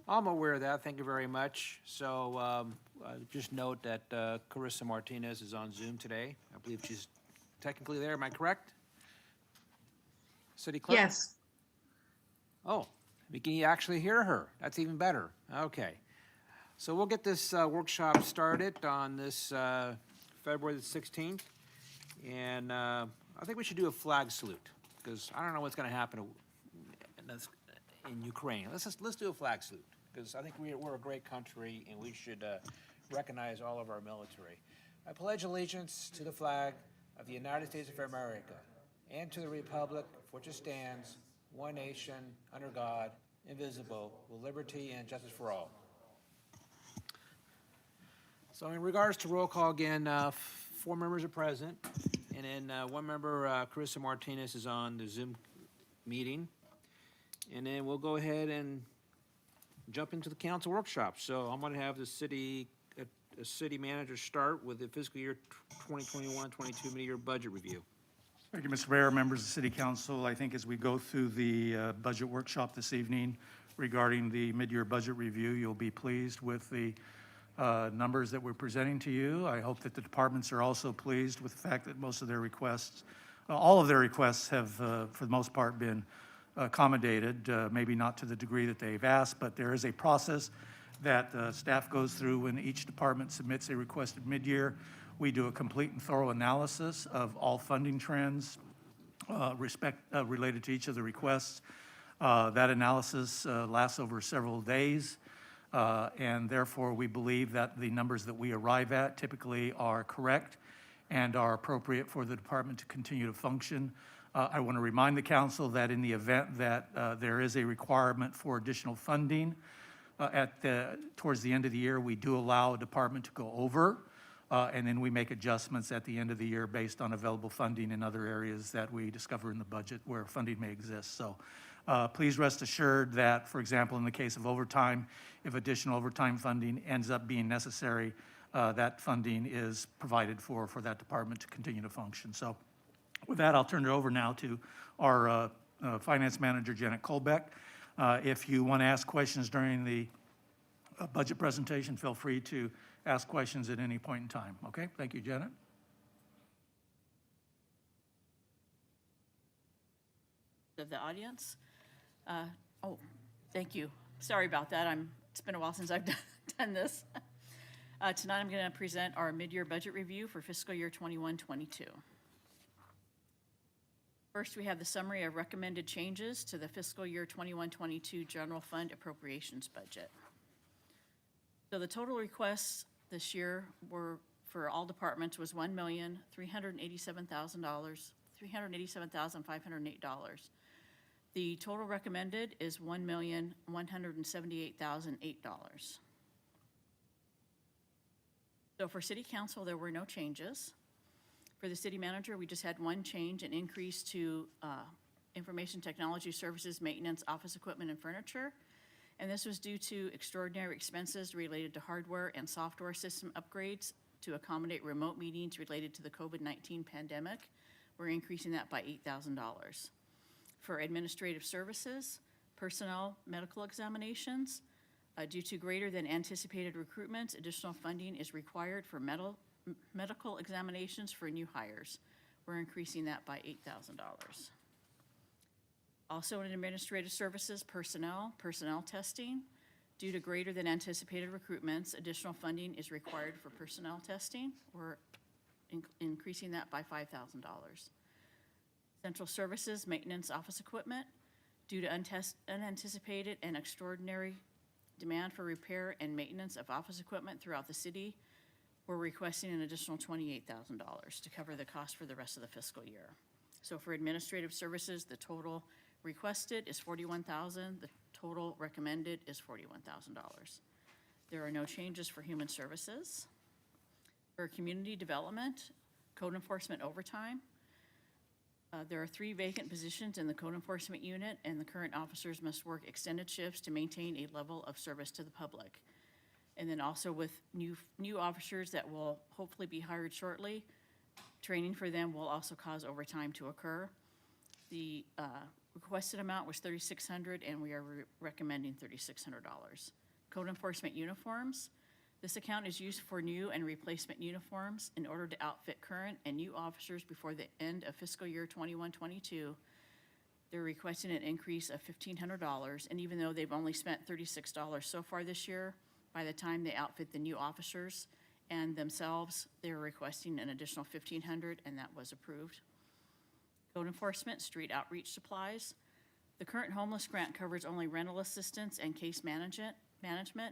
I'm aware of that. Thank you very much. So just note that Carissa Martinez is on Zoom today. I believe she's technically there. Am I correct? City Clerk? Yes. Oh, we can actually hear her. That's even better. Okay. So we'll get this workshop started on this February the 16th. And I think we should do a flag salute because I don't know what's going to happen in Ukraine. Let's do a flag salute because I think we're a great country and we should recognize all of our military. I pledge allegiance to the flag of the United States of America and to the republic for which it stands, one nation, under God, indivisible, with liberty and justice for all. So in regards to roll call again, 4 members are present, and then 1 member, Carissa Martinez, is on the Zoom meeting. And then we'll go ahead and jump into the council workshop. So I'm going to have the city manager start with the fiscal year 2021-22 mid-year budget review. Thank you, Mr. Mayor, members of the City Council. I think as we go through the budget workshop this evening regarding the mid-year budget review, you'll be pleased with the numbers that we're presenting to you. I hope that the departments are also pleased with the fact that most of their requests, all of their requests have, for the most part, been accommodated, maybe not to the degree that they've asked, but there is a process that staff goes through when each department submits a requested mid-year. We do a complete and thorough analysis of all funding trends related to each of the requests. That analysis lasts over several days, and therefore we believe that the numbers that we arrive at typically are correct and are appropriate for the department to continue to function. I want to remind the council that in the event that there is a requirement for additional funding towards the end of the year, we do allow a department to go over, and then we make adjustments at the end of the year based on available funding in other areas that we discover in the budget where funding may exist. So please rest assured that, for example, in the case of overtime, if additional overtime funding ends up being necessary, that funding is provided for that department to continue to function. So with that, I'll turn it over now to our finance manager, Janet Colbeck. If you want to ask questions during the budget presentation, feel free to ask questions at any point in time. Okay, thank you, Janet. Of the audience. Oh, thank you. Sorry about that. It's been a while since I've done this. Tonight I'm going to present our mid-year budget review for fiscal year 21-22. First, we have the summary of recommended changes to the fiscal year 21-22 general fund appropriations budget. So the total requests this year were for all departments was $387,508. The total recommended is $1,178,008. So for City Council, there were no changes. For the City Manager, we just had one change, an increase to information technology services, maintenance, office equipment, and furniture. And this was due to extraordinary expenses related to hardware and software system upgrades to accommodate remote meetings related to the COVID-19 pandemic. We're increasing that by $8,000. For administrative services, personnel, medical examinations, due to greater than anticipated recruitment, additional funding is required for medical examinations for new hires. We're increasing that by $8,000. Also in administrative services, personnel testing. Due to greater than anticipated recruitments, additional funding is required for personnel testing. We're increasing that by $5,000. Central services, maintenance, office equipment. Due to unanticipated and extraordinary demand for repair and maintenance of office equipment throughout the city, we're requesting an additional $28,000 to cover the cost for the rest of the fiscal year. So for administrative services, the total requested is $41,000. The total recommended is $41,000. There are no changes for human services. For community development, code enforcement overtime, there are 3 vacant positions in the code enforcement unit, and the current officers must work extended shifts to maintain a level of service to the public. And then also with new officers that will hopefully be hired shortly, training for them will also cause overtime to occur. The requested amount was $3,600, and we are recommending $3,600. Code enforcement uniforms. This account is used for new and replacement uniforms in order to outfit current and new officers before the end of fiscal year 21-22. They're requesting an increase of $1,500, and even though they've only spent $36 so far this year, by the time they outfit the new officers and themselves, they're requesting an additional $1,500, and that was approved. Code enforcement, street outreach supplies. The current homeless grant covers only rental assistance and case management,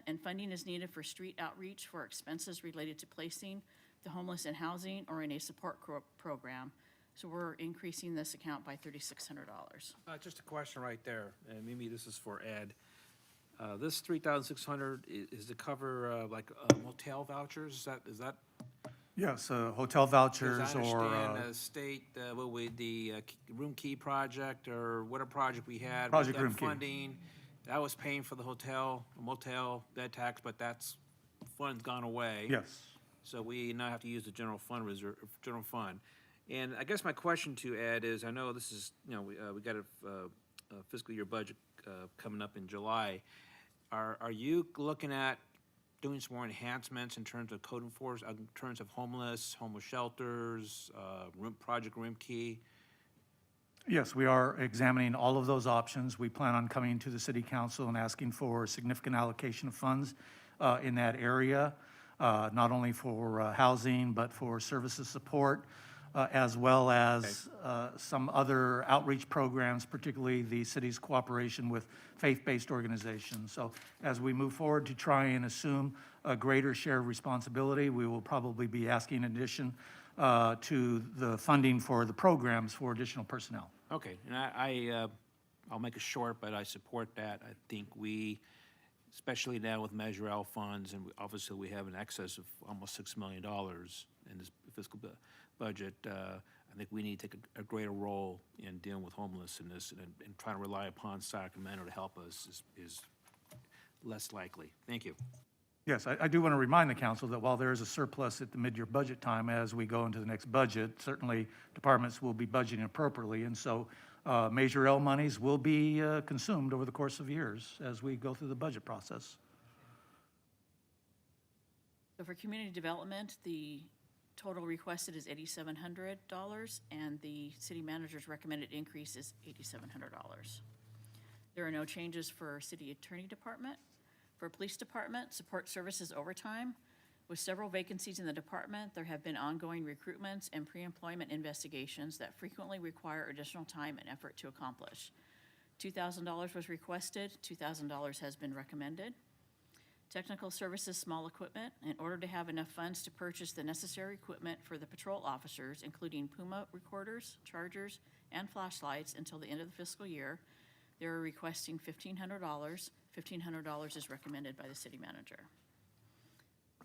and funding is needed for street outreach for expenses related to placing the homeless in housing or in a support program. So we're increasing this account by $3,600. Just a question right there, and maybe this is for Ed. This 3,600 is to cover like motel vouchers? Is that? Yes, hotel Because vouchers I or, understand the state, the room key project or whatever project we had. with Project that Room Key. Funding, that was paying for the hotel, motel, bed tax, but that's, fund's gone away. yes. So we now have to use the general fund reserve, general fund. And I guess my question to Ed is, I know this is, we got a fiscal year budget coming up in July. Are you looking at doing some more enhancements in terms of code enforcement, in terms of homeless shelters, Project Room Key? Yes, we are examining all of those options. We plan on coming to the city council and asking for a significant allocation of funds in that area, not only for housing, but for services support, as well as some other outreach programs, particularly the city's cooperation with faith-based organizations. So as we move forward to try and assume a greater share of responsibility, we will probably be asking in addition to the funding for the programs for additional personnel. Okay, and I'll make it short, but I support that. I think we, especially now with Measure L funds, and obviously we have an excess of almost $6 million in this fiscal budget, I think we need to take a greater role in dealing with homelessness, and trying to rely upon Sacramento to help us is less likely. Thank you. Yes, I do want to remind the council that while there is a surplus at the mid-year budget time, as we go into the next budget, certainly departments will be budgeting appropriately, and so Measure L monies will be consumed over the course of years as we go through the budget process. So for community development, the total requested is $8,700, and the city manager's recommended increase is $8,700. There are no changes for city attorney department. For police department, support services overtime. With several vacancies in the department, there have been ongoing recruitments and pre-employment investigations that frequently require additional time and effort to accomplish. $2,000 was requested, $2,000 has been recommended. Technical services, small equipment. In order to have enough funds to purchase the necessary equipment for the patrol officers, including Puma recorders, chargers, and flashlights until the end of the fiscal year, they're requesting $1,500. $1,500 is recommended by the city manager.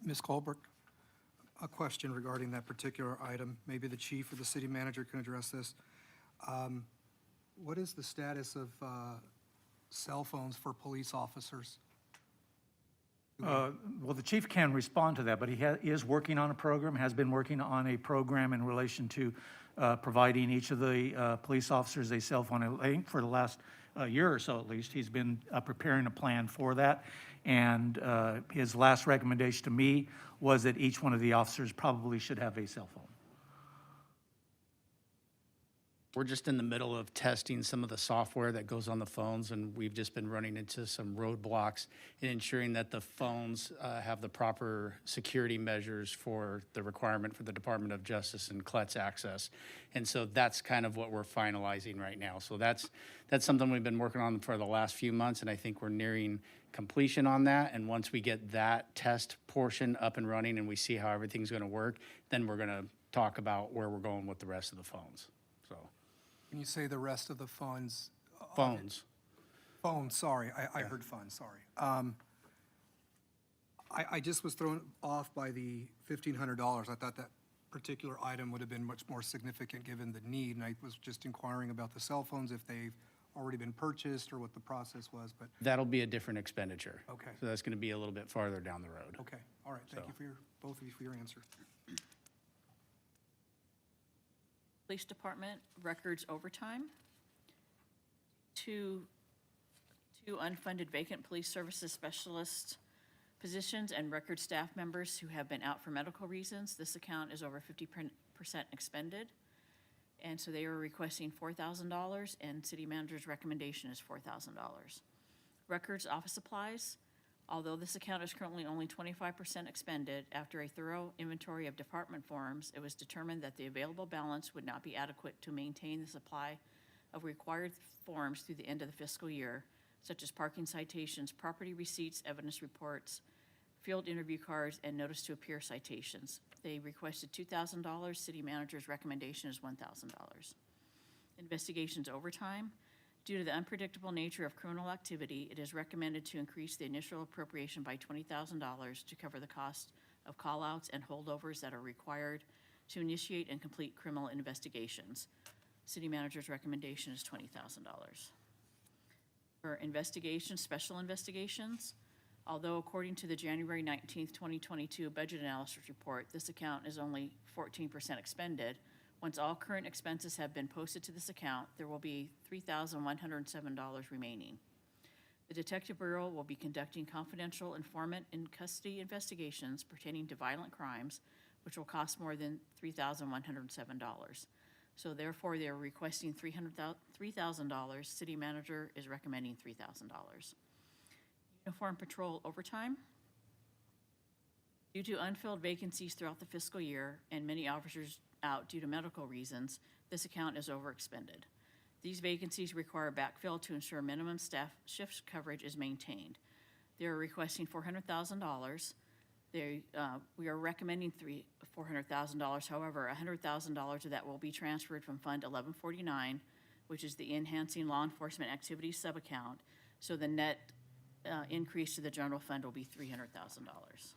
Ms. Colbert, a question regarding that particular item. Maybe the chief or the city manager can address this. What is the status of cell phones for police officers? Well, the chief can respond to that, but he is working on a program, has been working on a program in relation to providing each of the police officers a cell phone. I think for the last year or so at least, he's been preparing a plan for that. And his last recommendation to me was that each one of the officers probably should have a cell phone. We're just in the middle of testing some of the software that goes on the phones, and we've just been running into some roadblocks in ensuring that the phones have the proper security measures for the requirement for the Department of Justice and CLETS access. And so that's kind of what we're finalizing right now. So that's something we've been working on for the last few months, and I think we're nearing completion on that. And once we get that test portion up and running and we see how everything's going to work, then we're going to talk about where we're going with the rest of the phones. So. When you say the rest of the funds? Phones. Phones, sorry, I heard funds, sorry. I just was thrown off by the $1,500. I thought that particular item would have been much more significant given the need, and I was just inquiring about the cell phones, if they've already been purchased or what the process was, but, That'll be a different expenditure. Okay. So that's going to be a little bit farther down the road. okay, all right, thank So. you for both of you for your answer. Police department, records overtime. two unfunded vacant police services specialist positions and record staff members who have been out for medical reasons. This account is over 50% expended. And so they are requesting $4,000, and city manager's recommendation is $4,000. Records office supplies, although this account is currently only 25% expended, after a thorough inventory of department forms, it was determined that the available balance would not be adequate to maintain the supply of required forms through the end of the fiscal year, such as parking citations, property receipts, evidence reports, field interview cards, and notice to appear citations. They requested $2,000. City manager's recommendation is $1,000. Investigations overtime. Due to the unpredictable nature of criminal activity, it is recommended to increase the initial appropriation by $20,000 to cover the cost of call-outs and holdovers that are required to initiate and complete criminal investigations. City manager's recommendation is $20,000. For investigations, special investigations, although according to the January 19th, 2022 budget analysis report, this account is only 14% expended, once all current expenses have been posted to this account, there will be $3,107 remaining. The Detective Bureau will be conducting confidential informant in custody investigations pertaining to violent crimes, which will cost more than $3,107. So therefore, they are requesting $3,000. City manager is recommending $3,000. Uniform patrol overtime. Due to unfilled vacancies throughout the fiscal year and many officers out due to medical reasons, this account is overexpended. These vacancies require backfill to ensure minimum staff shift coverage is maintained. They are requesting $400,000. We are recommending $400,000. However, $100,000 of that will be transferred from Fund 1149, which is the Enhancing Law Enforcement Activities subaccount. So the net increase to the general fund will be $300,000.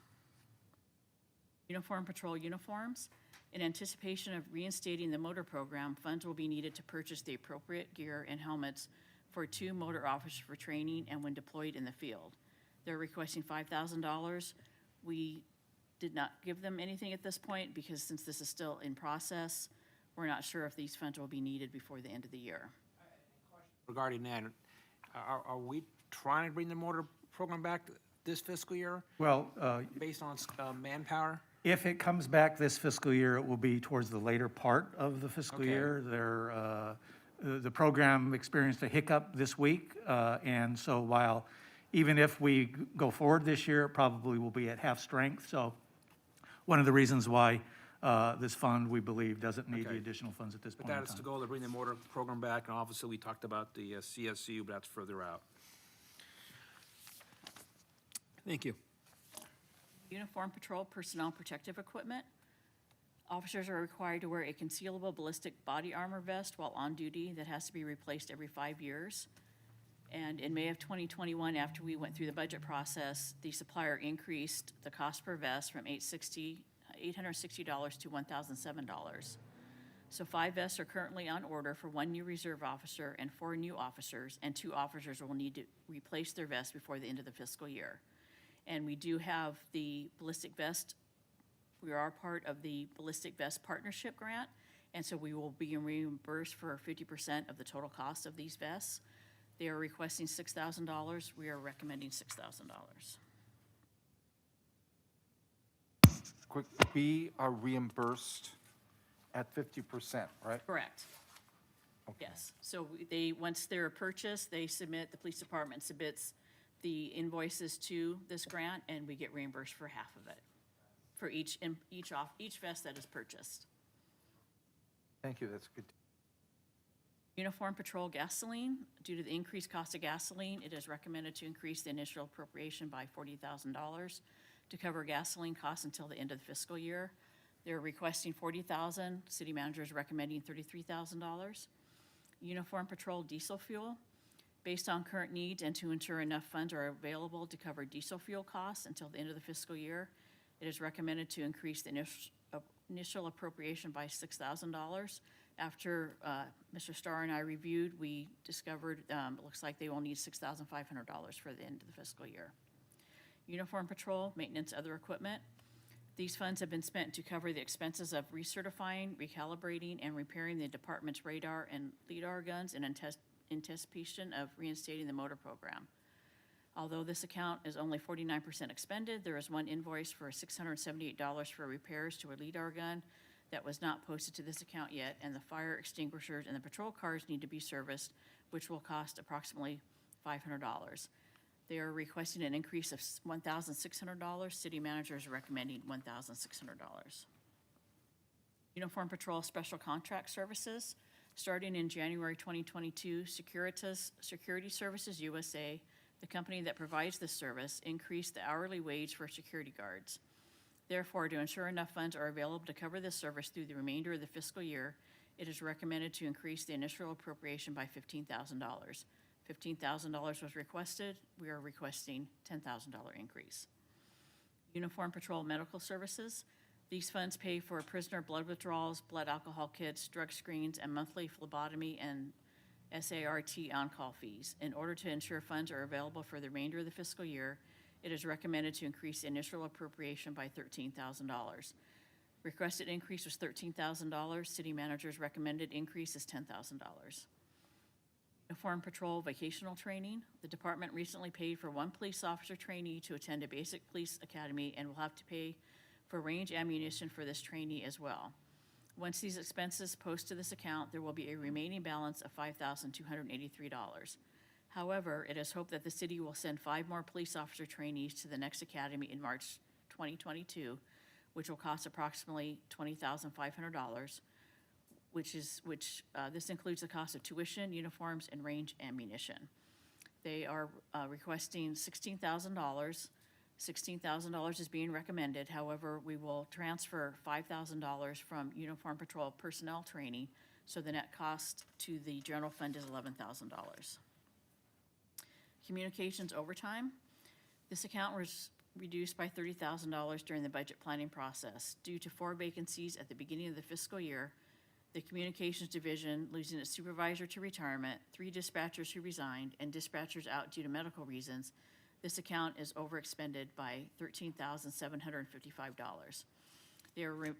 Uniform patrol uniforms. In anticipation of reinstating the motor program, funds will be needed to purchase the appropriate gear and helmets for 2 motor officers for training and when deployed in the field. They're requesting $5,000. We did not give them anything at this point because since this is still in process, we're not sure if these funds will be needed before the end of the year. Regarding that, are we trying to bring the motor program back this fiscal year Well, based on manpower? if it comes back this fiscal year, it will be towards the later part of the fiscal Okay. year. The program experienced a hiccup this week, and so while, even if we go forward this year, it probably will be at half strength. So one of the reasons why this fund, we believe, doesn't need the Okay. additional funds at this But point in that is the time. goal, to bring the motor program back, and obviously, we talked about the CSU, but that's further out. Thank you. Uniform patrol personnel protective equipment. Officers are required to wear a concealable ballistic body armor vest while on duty that has to be replaced every 5 years. And in May of 2021, after we went through the budget process, the supplier increased the cost per vest from $860 to $1,007. So 5 vests are currently on order for 1 new reserve officer and 4 new officers, and 2 officers will need to replace their vests before the end of the fiscal year. And we do have the ballistic vest. We are part of the ballistic vest partnership grant, and so we will be reimbursed for 50% of the total cost of these vests. They are requesting $6,000. We are recommending $6,000. Quick, we are reimbursed at 50%, right? Correct. Yes. So once they're purchased, the police department submits the invoices to this grant, and we get reimbursed for half of it, for each vest that is purchased. Thank you, that's good. Uniform patrol gasoline. Due to the increased cost of gasoline, it is recommended to increase the initial appropriation by $40,000 to cover gasoline costs until the end of the fiscal year. They're requesting $40,000. City manager is recommending $33,000. Uniform patrol diesel fuel. Based on current needs and to ensure enough funds are available to cover diesel fuel costs until the end of the fiscal year, it is recommended to increase the initial appropriation by $6,000. After Mr. Starr and I reviewed, we discovered it looks like they will need $6,500 for the end of the fiscal year. Uniform patrol, maintenance, other equipment. These funds have been spent to cover the expenses of recertifying, recalibrating, and repairing the department's radar and LIDAR guns in anticipation of reinstating the motor program. Although this account is only 49% expended, there is one invoice for $678 for repairs to a LIDAR gun that was not posted to this account yet, and the fire extinguishers and the patrol cars need to be serviced, which will cost approximately $500. They are requesting an increase of $1,600. City manager is recommending $1,600. Uniform Patrol Special Contract Services, starting in January 2022, Securitas Security Services USA, the company that provides this service, increased the hourly wage for security guards. Therefore, to ensure enough funds are available to cover this service through the remainder of the fiscal year, it is recommended to increase the initial appropriation by $15,000. $15,000 was requested. We are requesting $10,000 increase. Uniform Patrol Medical Services. These funds pay for prisoner blood withdrawals, blood alcohol kits, drug screens, and monthly phlebotomy and SART on-call fees. In order to ensure funds are available for the remainder of the fiscal year, it is recommended to increase the initial appropriation by $13,000. Requested increase was $13,000. City manager's recommended increase is $10,000. Uniform Patrol Vocational Training. The department recently paid for one police officer trainee to attend a basic police academy and will have to pay for range ammunition for this trainee as well. Once these expenses post to this account, there will be a remaining balance of $5,283. However, it is hoped that the city will send 5 more police officer trainees to the next academy in March 2022, which will cost approximately $20,500, this includes the cost of tuition, uniforms, and range ammunition. They are requesting $16,000. $16,000 is being recommended. However, we will transfer $5,000 from Uniform Patrol personnel training, so the net cost to the general fund is $11,000. Communications overtime. This account was reduced by $30,000 during the budget planning process. Due to 4 vacancies at the beginning of the fiscal year, the Communications Division losing its supervisor to retirement, 3 dispatchers who resigned, and dispatchers out due to medical reasons, this account is overexpended by $13,755. They are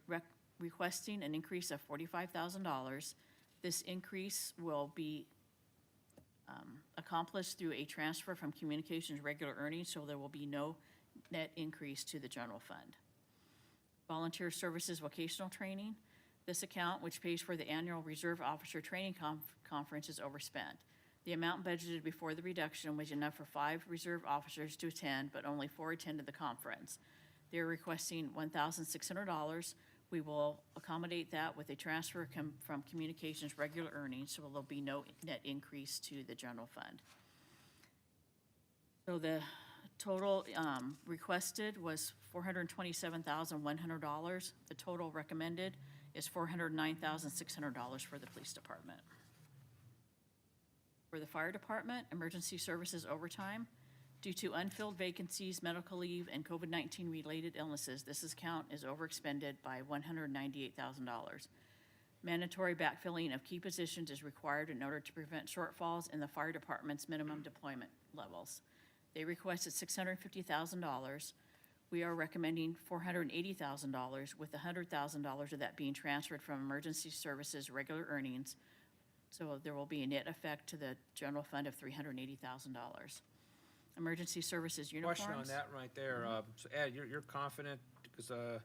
requesting an increase of $45,000. This increase will be accomplished through a transfer from communications regular earnings, so there will be no net increase to the general fund. Volunteer Services Vocational Training. This account, which pays for the annual Reserve Officer Training Conference, is overspent. The amount budgeted before the reduction was enough for 5 reserve officers to attend, but only 4 attended the conference. They're requesting $1,600. We will accommodate that with a transfer from communications regular earnings, so there'll be no net increase to the general fund. So the total requested was $427,100. The total recommended is $409,600 for the police department. For the fire department, emergency services overtime. Due to unfilled vacancies, medical leave, and COVID-19 related illnesses, this account is overexpended by $198,000. Mandatory backfilling of key positions is required in order to prevent shortfalls in the fire department's minimum deployment levels. They requested $650,000. We are recommending $480,000, with $100,000 of that being transferred from emergency services regular earnings. So there will be a net effect to the general fund of $380,000. Emergency services uniforms. Question on that right there. So Ed, you're confident, because the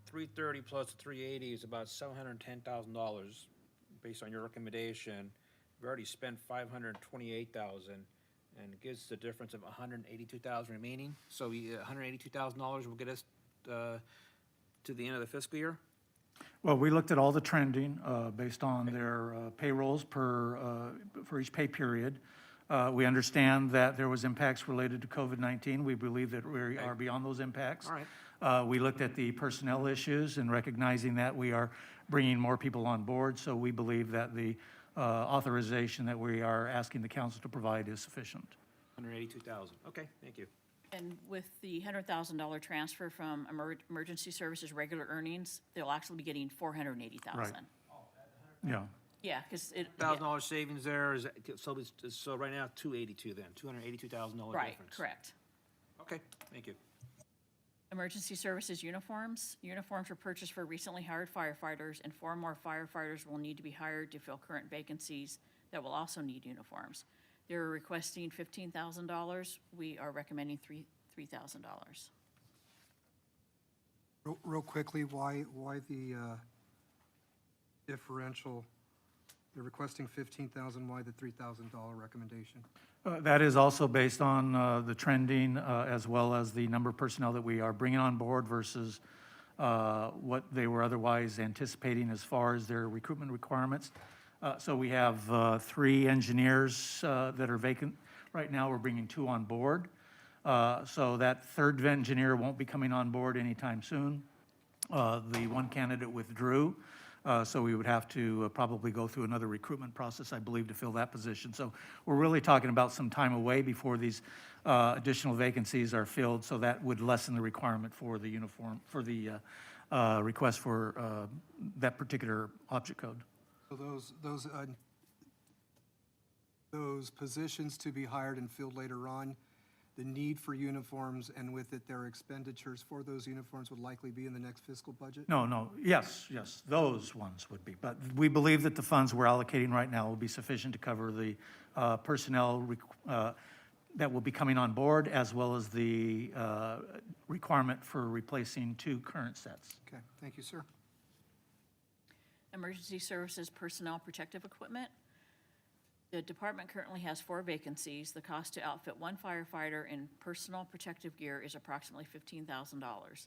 330 plus the 380 is about $710,000 based on your recommendation. We already spent $528,000, and it gives the difference of $182,000 remaining. So $182,000 will get us to the end of the fiscal year? Well, we looked at all the trending based on their payrolls for each pay period. We understand that there was impacts related to COVID-19. We believe that we are beyond those impacts. All right. We looked at the personnel issues and recognizing that we are bringing more people on board. So we believe that the authorization that we are asking the council to provide is sufficient. $182,000. Okay, thank you. And with the $100,000 transfer from emergency services regular earnings, they'll actually be getting $480,000. Right. Yeah. Yeah, because it. $1,000 savings there is, so right now, $282,000 then, $282,000 Right, difference. correct. Okay, thank you. Emergency services uniforms. Uniforms were purchased for recently hired firefighters, and 4 more firefighters will need to be hired to fill current vacancies. that will also need uniforms. They're requesting $15,000. We are recommending $3,000. Real quickly, why the differential? They're requesting 15,000, why the $3,000 recommendation? That is also based on the trending as well as the number of personnel that we are bringing on board versus what they were otherwise anticipating as far as their recruitment requirements. So we have 3 engineers that are vacant. Right now, we're bringing 2 on board. So that third engineer won't be coming on board anytime soon. The one candidate withdrew, so we would have to probably go through another recruitment process, I believe, to fill that position. So we're really talking about some time away before these additional vacancies are filled, so that would lessen the requirement for the uniform, for the request for that particular object code. So those positions to be hired and filled later on, the need for uniforms and with it their expenditures for those uniforms would likely be in the next fiscal budget? No, yes, those ones would be. But we believe that the funds we're allocating right now will be sufficient to cover the personnel that will be coming on board, as well as the requirement for replacing 2 current sets. Okay, thank you, sir. Emergency Services Personnel Protective Equipment. The department currently has 4 vacancies. The cost to outfit 1 firefighter in personal protective gear is approximately $15,000.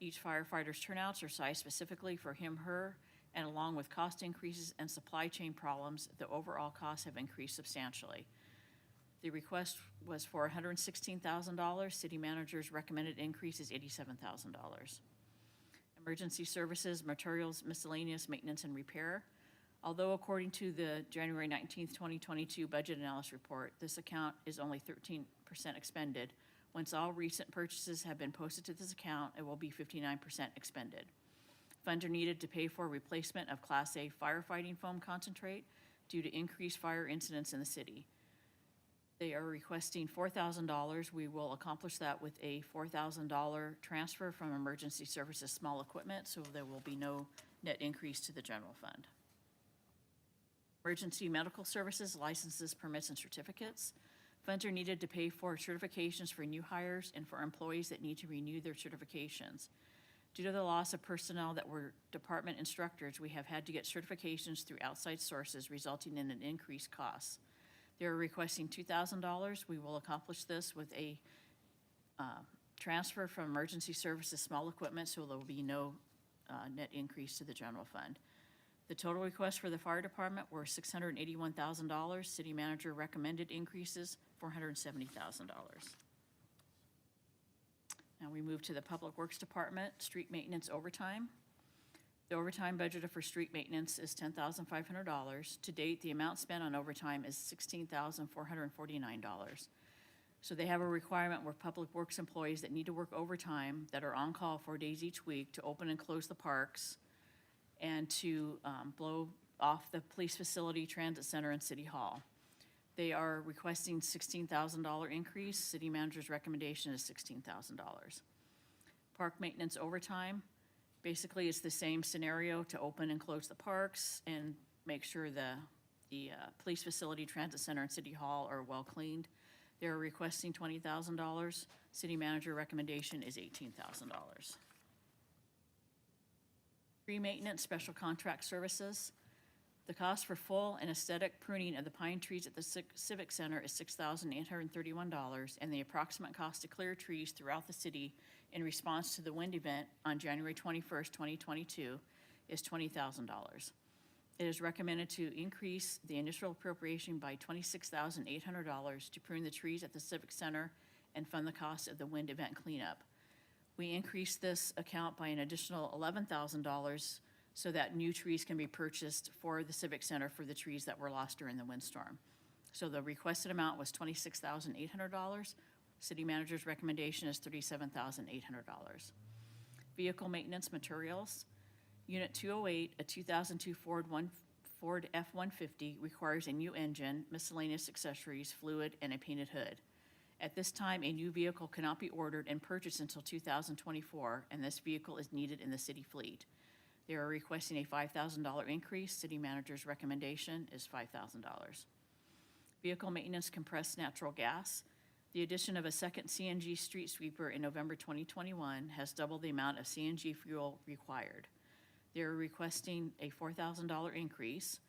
Each firefighter's turnouts are sized specifically for him, her, and along with cost increases and supply chain problems, the overall costs have increased substantially. The request was for $116,000. City manager's recommended increase is $87,000. Emergency Services, Materials, Miscellaneous Maintenance and Repair. Although according to the January 19th, 2022 Budget Analysis Report, this account is only 13% expended. Once all recent purchases have been posted to this account, it will be 59% expended. Funds are needed to pay for replacement of Class A firefighting foam concentrate due to increased fire incidents in the city. They are requesting $4,000. We will accomplish that with a $4,000 transfer from Emergency Services Small Equipment, so there will be no net increase to the general fund. Emergency Medical Services, licenses, permits, and certificates. Funds are needed to pay for certifications for new hires and for employees that need to renew their certifications. Due to the loss of personnel that were department instructors, we have had to get certifications through outside sources, resulting in an increased cost. They're requesting $2,000. We will accomplish this with a transfer from Emergency Services Small Equipment, so there will be no net increase to the general fund. The total request for the fire department were $681,000. City manager recommended increases, $470,000. Now we move to the Public Works Department, street maintenance overtime. The overtime budgeted for street maintenance is $10,500. To date, the amount spent on overtime is $16,449. So they have a requirement where Public Works employees that need to work overtime, that are on call 4 days each week to open and close the parks and to blow off the police facility, transit center, and city hall. They are requesting $16,000 increase. City manager's recommendation is $16,000. Park maintenance overtime. Basically, it's the same scenario to open and close the parks and make sure the police facility, transit center, and city hall are well cleaned. They're requesting $20,000. City manager recommendation is $18,000. Tree maintenance, special contract services. The cost for full and aesthetic pruning of the pine trees at the Civic Center is $6,831, and the approximate cost to clear trees throughout the city in response to the wind event on January 21st, 2022 is $20,000. It is recommended to increase the initial appropriation by $26,800 to prune the trees at the Civic Center and fund the cost of the wind event cleanup. We increased this account by an additional $11,000 so that new trees can be purchased for the Civic Center for the trees that were lost during the windstorm. So the requested amount was $26,800. City manager's recommendation is $37,800. Vehicle maintenance materials. Unit 208, a 2002 Ford F-150 requires a new engine, miscellaneous accessories, fluid, and a painted hood. At this time, a new vehicle cannot be ordered and purchased until 2024, and this vehicle is needed in the city fleet. They are requesting a $5,000 increase. City manager's recommendation is $5,000. Vehicle maintenance compressed natural gas. The addition of a second CNG street sweeper in November 2021 has doubled the amount of CNG fuel required. They are requesting a $4,000 increase.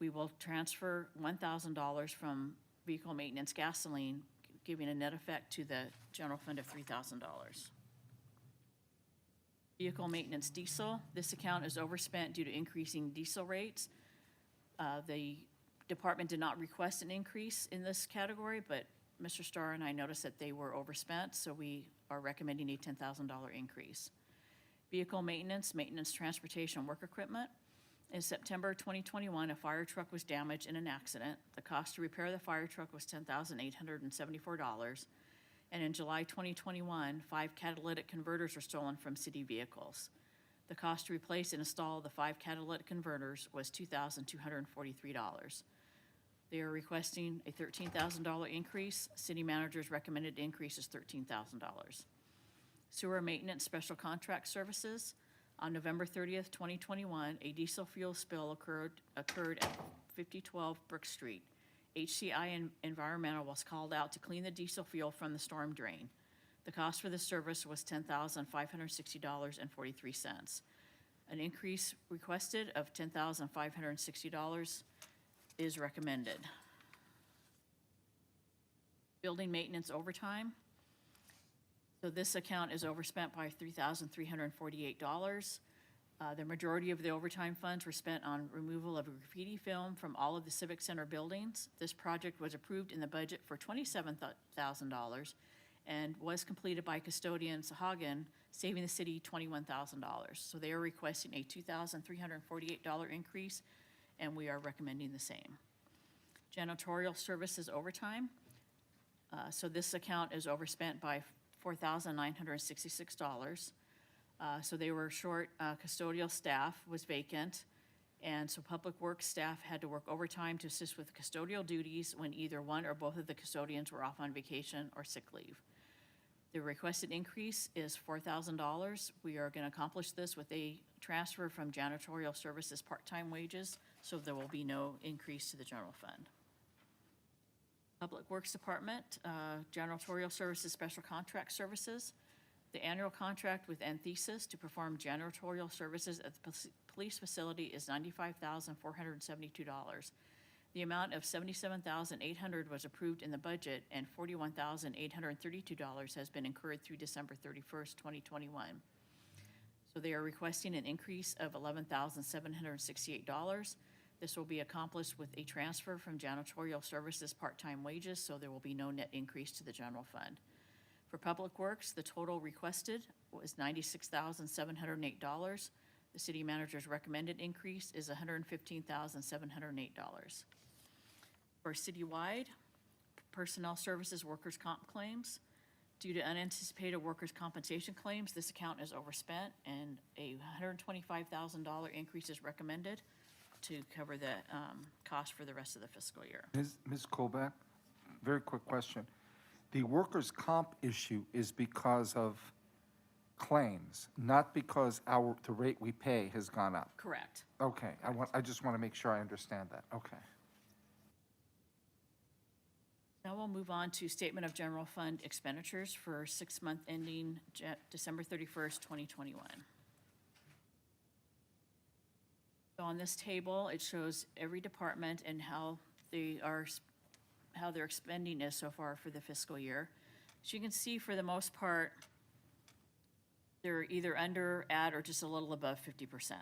We will transfer $1,000 from vehicle maintenance gasoline, giving a net effect to the general fund of $3,000. Vehicle maintenance diesel, this account is overspent due to increasing diesel rates. The department did not request an increase in this category, but Mr. Starr and I noticed that they were overspent, so we are recommending a $10,000 increase. Vehicle maintenance, transportation, work equipment. In September 2021, a fire truck was damaged in an accident. The cost to repair the fire truck was $10,874. And in July 2021, 5 catalytic converters were stolen from city vehicles. The cost to replace and install the 5 catalytic converters was $2,243. They are requesting a $13,000 increase. City manager's recommended increase is $13,000. Sewer maintenance special contract services. On November 30th, 2021, a diesel fuel spill occurred at 5012 Brook Street. HCI Environmental was called out to clean the diesel fuel from the storm drain. The cost for the service was $10,560.43. An increase requested of $10,560 is recommended. Building maintenance overtime. So this account is overspent by $3,348. The majority of the overtime funds were spent on removal of graffiti film from all of the Civic Center buildings. This project was approved in the budget for $27,000 and was completed by custodian Sahagan, saving the city $21,000. So they are requesting a $2,348 increase, and we are recommending the same. Janitorial services overtime. So this account is overspent by $4,966. So they were short, custodial staff was vacant, and so public works staff had to work overtime to assist with custodial duties when either one or both of the custodians were off on vacation or sick leave. The requested increase is $4,000. We are going to accomplish this with a transfer from janitorial services part-time wages, so there will be no increase to the general fund. Public Works Department, janitorial services special contract services. The annual contract with Anthesis to perform janitorial services at the police facility is $95,472. The amount of $77,800 was approved in the budget, and $41,832 has been incurred through December 31st, 2021. So they are requesting an increase of $11,768. This will be accomplished with a transfer from janitorial services part-time wages, so there will be no net increase to the general fund. For Public Works, the total requested was $96,708. The city manager's recommended increase is $115,708. For citywide, personnel services workers' comp claims. Due to unanticipated workers' compensation claims, this account is overspent, and a $125,000 increase is recommended to cover the cost for the rest of the fiscal year. Ms. Colbeck, very quick question. The workers' comp issue is because of claims, not because the rate we pay has gone up. Correct. Okay, I just want to make sure I understand that. Okay. Now we'll move on to Statement of General Fund expenditures for 6-month ending December 31st, 2021. So on this table, it shows every department and how their spending is so far for the fiscal year. As you can see, for the most part, they're either under, at, or just a little above 50%.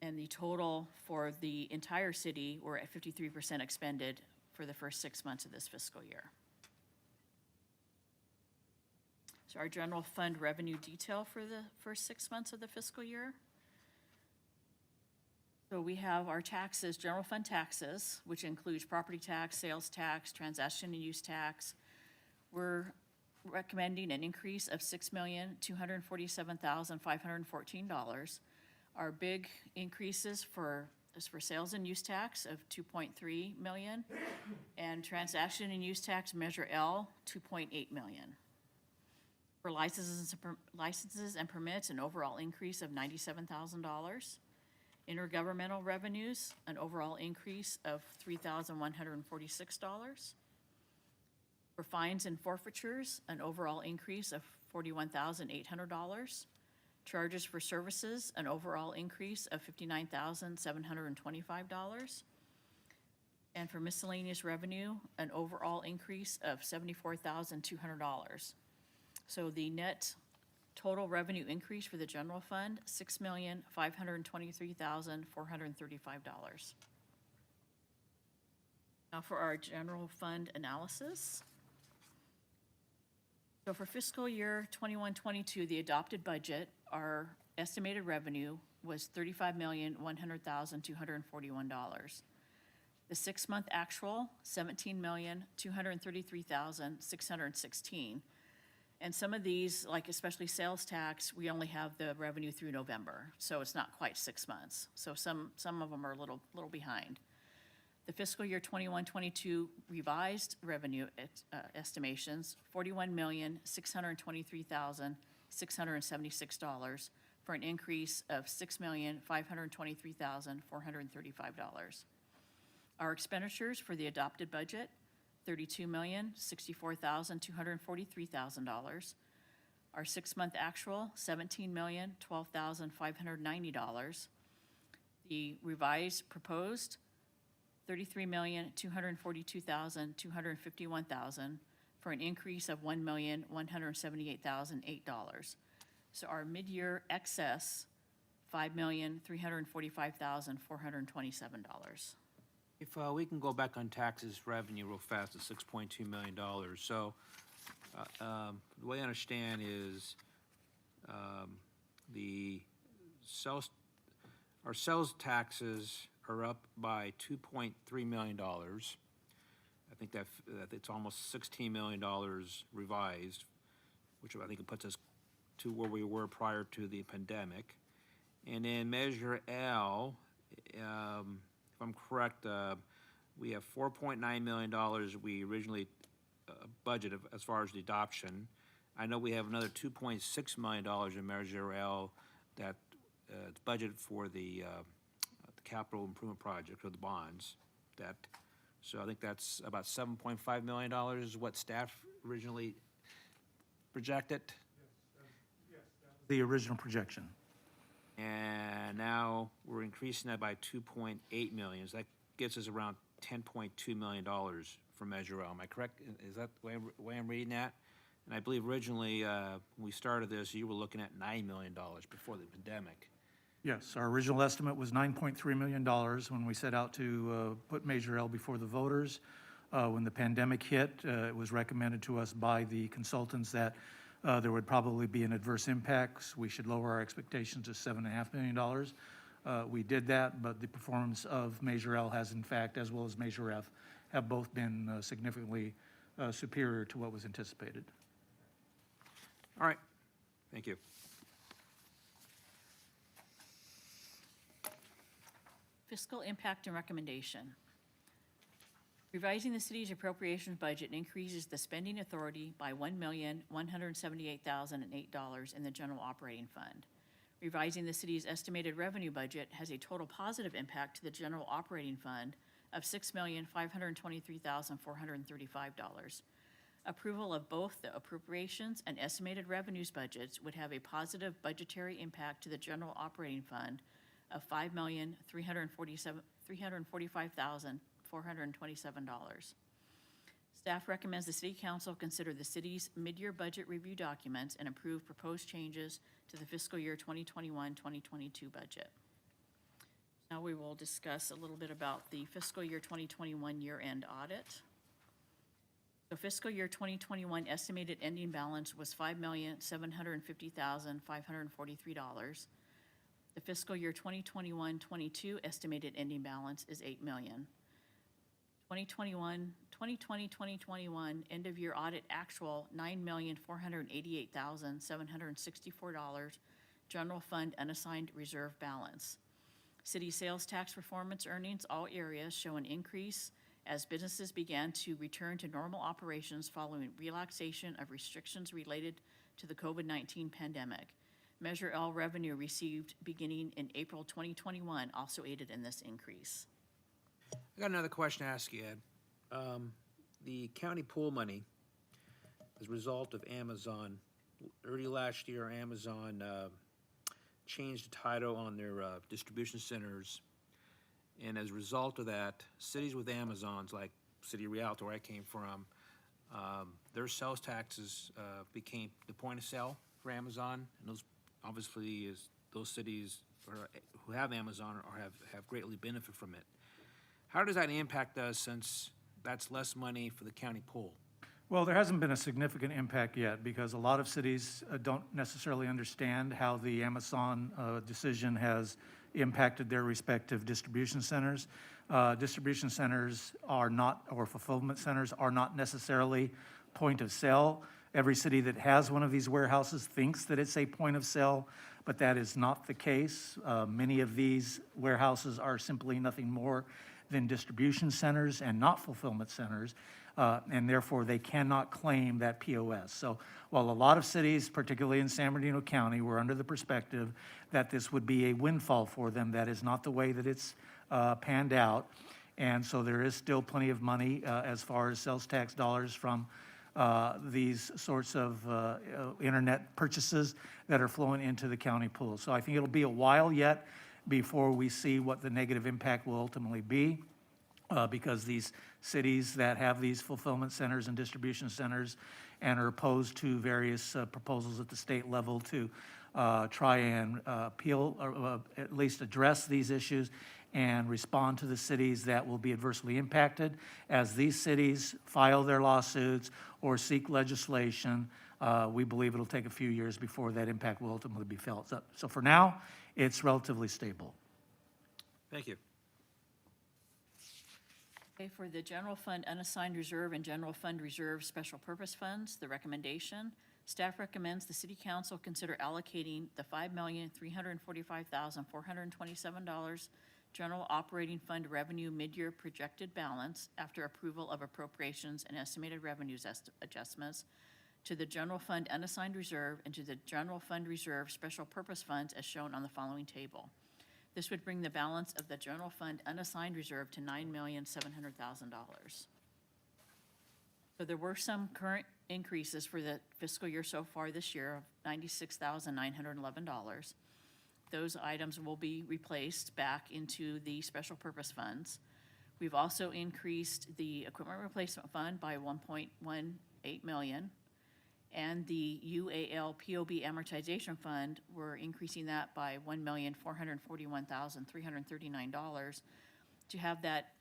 And the total for the entire city, we're at 53% expended for the first 6 months of this fiscal year. So our general fund revenue detail for the first 6 months of the fiscal year. So we have our taxes, general fund taxes, which includes property tax, sales tax, transaction and use tax. We're recommending an increase of $6,247,514. Our big increases is for sales and use tax of $2.3 million, and transaction and use tax, Measure L, $2.8 million. For licenses and permits, an overall increase of $97,000. Intergovernmental revenues, an overall increase of $3,146. For fines and forfeitures, an overall increase of $41,800. Charges for services, an overall increase of $59,725. And for miscellaneous revenue, an overall increase of $74,200. So the net total revenue increase for the general fund, $6,523,435. Now for our general fund analysis. So for fiscal year 21-22, the adopted budget, our estimated revenue was $35,100,241. The 6-month actual, $17,233,616. And some of these, like especially sales tax, we only have the revenue through November, so it's not quite 6 months. So some of them are a little behind. The fiscal year 21-22 revised revenue estimations, $41,623,676 for an increase of $6,523,435. Our expenditures for the adopted budget, $32,064,243,000. Our 6-month actual, $17,012,590. The revised proposed, $33,242,251,000 for an increase of $1,178,008. So our mid-year excess, $5,345,427. If we can go back on taxes revenue real fast, at $6.2 million. So the way I understand is our sales taxes are up by $2.3 million. I think that it's almost $16 million revised, which I think it puts us to where we were prior to the pandemic. And then Measure L, if I'm correct, we have $4.9 million we originally budgeted as far as the adoption. I know we have another $2.6 million in Measure L that it's budgeted for the capital improvement project or the bonds. So I think that's about $7.5 million is what staff originally projected. The original projection. And now we're increasing that by 2.8 million. So that gives us around $10.2 million for Measure L. Am I correct? Is that the way I'm reading that? And I believe originally, when we started this, you were looking at $9 million before the pandemic. Yes, our original estimate was $9.3 million when we set out to put Measure L before the voters. When the pandemic hit, it was recommended to us by the consultants that there would probably be an adverse impact. We should lower our expectations to $7.5 million. We did that, but the performance of Measure L has in fact, as well as Measure F, have both been significantly superior to what was anticipated. All right, thank you. Fiscal impact and recommendation. Revising the city's appropriations budget increases the spending authority by $1,178,008 in the general operating fund. Revising the city's estimated revenue budget has a total positive impact to the general operating fund of $6,523,435. Approval of both the appropriations and estimated revenues budgets would have a positive budgetary impact to the general operating fund of $5,345,427. Staff recommends the City Council consider the city's mid-year budget review documents and approve proposed changes to the fiscal year 2021-2022 budget. Now we will discuss a little bit about the fiscal year 2021 year-end audit. The fiscal year 2021 estimated ending balance was $5,750,543. The fiscal year 2021-22 estimated ending balance is $8 million. 2020-2021 end of year audit actual $9,488,764 general fund unassigned reserve balance. City sales tax performance earnings, all areas show an increase as businesses began to return to normal operations following relaxation of restrictions related to the COVID-19 pandemic. Measure L revenue received beginning in April 2021 also aided in this increase. I got another question to ask you, Ed. The county pool money, as a result of Amazon, early last year, Amazon changed the title on their distribution centers. And as a result of that, cities with Amazons, like City of Rialto, where I came from, their sales taxes became the point of sale for Amazon. And those, obviously, those cities who have Amazon or have greatly benefited from it. How does that impact us, since that's less money for the county pool? Well, there hasn't been a significant impact yet because a lot of cities don't necessarily understand how the Amazon decision has impacted their respective distribution centers. Distribution centers are not, or fulfillment centers are not necessarily point of sale. Every city that has one of these warehouses thinks that it's a point of sale, but that is not the case. Many of these warehouses are simply nothing more than distribution centers and not fulfillment centers, and therefore they cannot claim that POS. So while a lot of cities, particularly in San Bernardino County, were under the perspective that this would be a windfall for them, that is not the way that it's panned out. And so there is still plenty of money as far as sales tax dollars from these sorts of internet purchases that are flowing into the county pool. So I think it'll be a while yet before we see what the negative impact will ultimately be, because these cities that have these fulfillment centers and distribution centers and are opposed to various proposals at the state level to try and appeal or at least address these issues and respond to the cities that will be adversely impacted. As these cities file their lawsuits or seek legislation, we believe it'll take a few years before that impact will ultimately be felt. So for now, it's relatively stable. Thank you. Okay, for the general fund unassigned reserve and general fund reserve special purpose funds, the recommendation, staff recommends the city council consider allocating the $5,345,427 general operating fund revenue mid-year projected balance after approval of appropriations and estimated revenues adjustments to the general fund unassigned reserve and to the general fund reserve special purpose funds as shown on the following table. This would bring the balance of the general fund unassigned reserve to $9,700,000. So there were some current increases for the fiscal year so far this year of $96,911. Those items will be replaced back into the special purpose funds. We've also increased the equipment replacement fund by $1.18 million. And the UAL POB amortization fund, we're increasing that by $1,441,339 to have that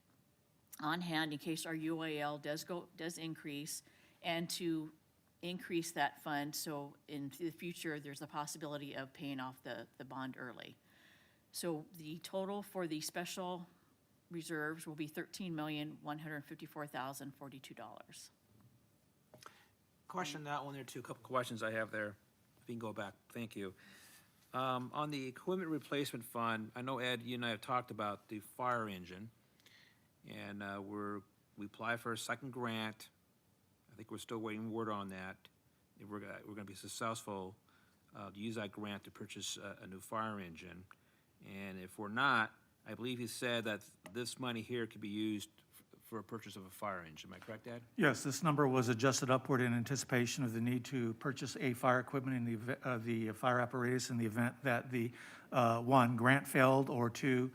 on hand in case our UAL does increase, and to increase that fund so in the future there's a possibility of paying off the bond early. So the total for the special reserves will be $13,154,042. Question that one there too, a couple questions I have there. If you can go back, thank you. On the equipment replacement fund, I know Ed, you and I have talked about the fire engine, and we applied for a second grant. I think we're still waiting word on that. If we're gonna be successful to use that grant to purchase a new fire engine. And if we're not, I believe he said that this money here could be used for a purchase of a fire engine. Am I correct, Ed? Yes, this number was adjusted upward in anticipation of the need to purchase a fire equipment in the fire apparatus in the event that the, one, grant failed, or two,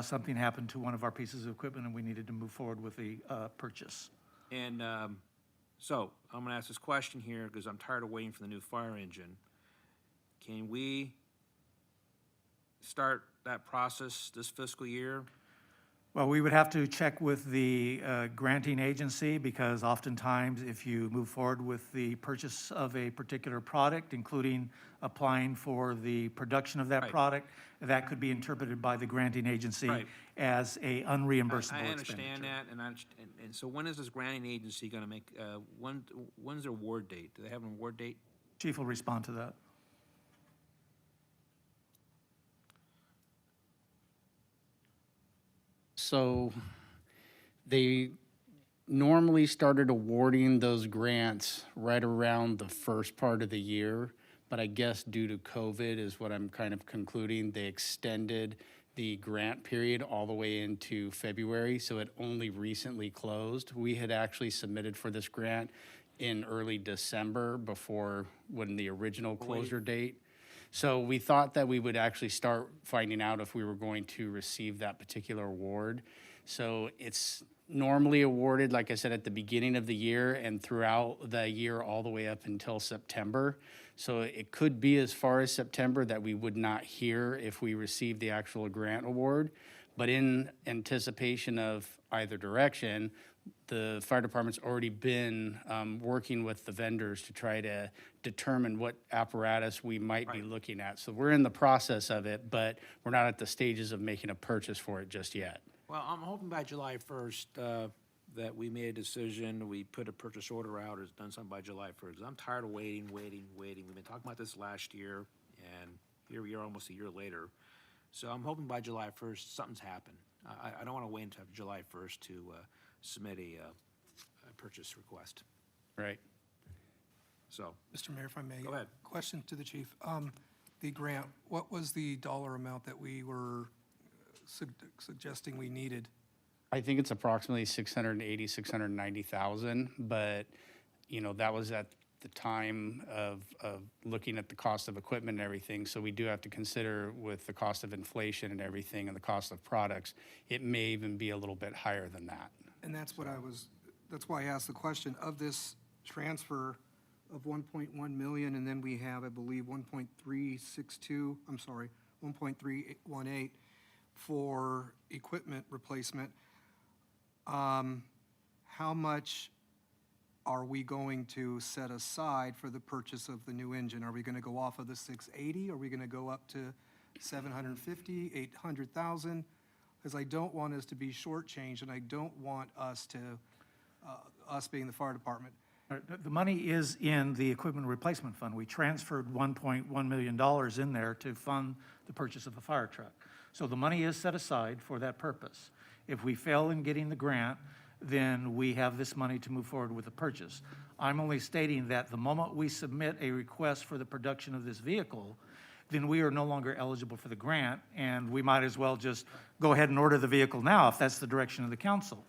something happened to one of our pieces of equipment and we needed to move forward with the purchase. And so I'm gonna ask this question here because I'm tired of waiting for the new fire engine. Can we start that process this fiscal year? Well, we would have to check with the granting agency, because oftentimes if you move forward with the purchase of a particular product, including applying for the production of that Right. product, that could be interpreted by the granting agency Right. as a unreimbursable I expenditure. understand that, and so when is this granting agency gonna make, when's their award date? Do they have an award date? Chief will respond to that. So they normally started awarding those grants right around the first part of the year, but I guess due to COVID is what I'm kind of concluding, they extended the grant period all the way into February, so it only recently closed. We had actually submitted for this grant in early December before when the original closure date. So we thought that we would actually start finding out if we were going to receive that particular award. So it's normally awarded, like I said, at the beginning of the year and throughout the year all the way up until September. So it could be as far as September that we would not hear if we receive the actual grant award. But in anticipation of either direction, the fire department's already been working with the vendors to try to determine what apparatus we might be looking at. So we're in the process of it, but we're not at the stages of making a purchase for it just yet. Well, I'm hoping by July 1st that we made a decision, we put a purchase order out, or done something by July 1st. I'm tired of waiting. We've been talking about this last year, and here we are almost a year later. So I'm hoping by July 1st, something's happened. I don't want to wait until July 1st to submit a purchase request. Right. So, Mr. Mayor, if I may. Go ahead. Question to the chief. The grant, what was the dollar amount that we were suggesting we needed? I think it's approximately 680, 690,000, but, you know, that was at the time of looking at the cost of equipment and everything. So we do have to consider with the cost of inflation and everything and the cost of products, it may even be a little bit higher than that. And that's what that's why I asked the question of this transfer of 1.1 million, and then we have, I believe, 1.318 for equipment replacement. How much are we going to set aside for the purchase of the new engine? Are we going to go off of the 680? Are we going to go up to 750, 800,000? Because I don't want us to be shortchanged, and I don't want us to, us being the fire department. The money is in the equipment replacement fund. We transferred $1.1 million in there to fund the purchase of a fire truck. So the money is set aside for that purpose. If we fail in getting the grant, then we have this money to move forward with the purchase. I'm only stating that the moment we submit a request for the production of this vehicle, then we are no longer eligible for the grant, and we might as well just go ahead and order the vehicle now if that's the direction of the council.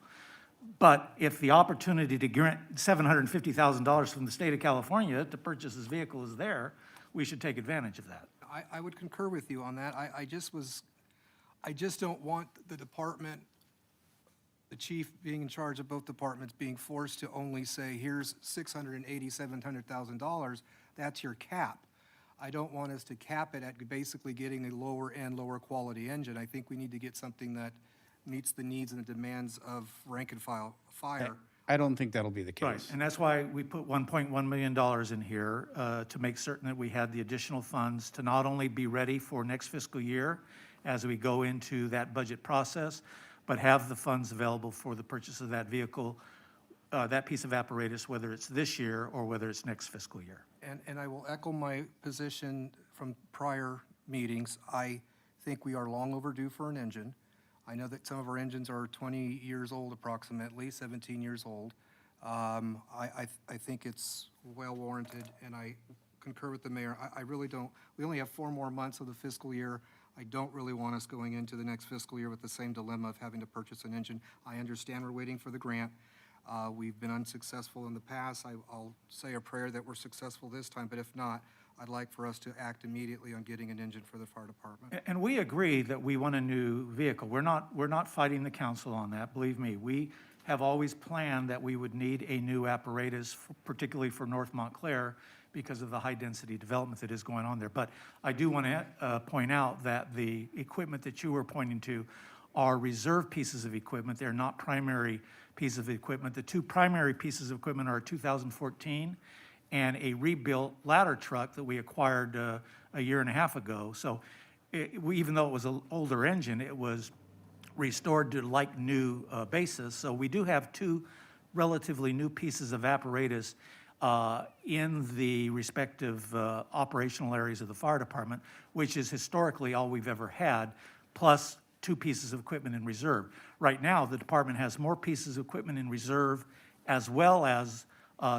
But if the opportunity to grant $750,000 from the state of California to purchase this vehicle is there, we should take advantage of that. I would concur with you on that. I just don't want the department, the chief being in charge of both departments, being forced to only say, here's $700,000, that's your cap. I don't want us to cap it at basically getting a lower end, lower quality engine. I think we need to get something that meets the needs and the demands of rank and file fire. I don't think that'll be the case. And that's why we put $1.1 million in here to make certain that we had the additional funds to not only be ready for next fiscal year as we go into that budget process, but have the funds available for the purchase of that vehicle, that piece of apparatus, whether it's this year or whether it's next fiscal year. And I will echo my position from prior meetings. I think we are long overdue for an engine. I know that some of our engines are 20 years old approximately, 17 years old. I think it's well warranted, and I concur with the mayor. I really don't, we only have 4 more months of the fiscal year. I don't really want us going into the next fiscal year with the same dilemma of having to purchase an engine. I understand we're waiting for the grant. We've been unsuccessful in the past. I'll say a prayer that we're successful this time, but if not, I'd like for us to act immediately on getting an engine for the fire department. And we agree that we want a new vehicle. We're not fighting the council on that, believe me. We have always planned that we would need a new apparatus, particularly for North Montclair, because of the high-density development that is going on there. But I do want to point out that the equipment that you were pointing to are reserve pieces of equipment. They're not primary pieces of equipment. The 2 primary pieces of equipment are 2014 and a rebuilt ladder truck that we acquired a year and a half ago. So even though it was an older engine, it was restored to like new basis. So we do have 2 relatively new pieces of apparatus in the respective operational areas of the fire department, which is historically all we've ever had, plus 2 pieces of equipment in reserve. Right now, the department has more pieces of equipment in reserve as well as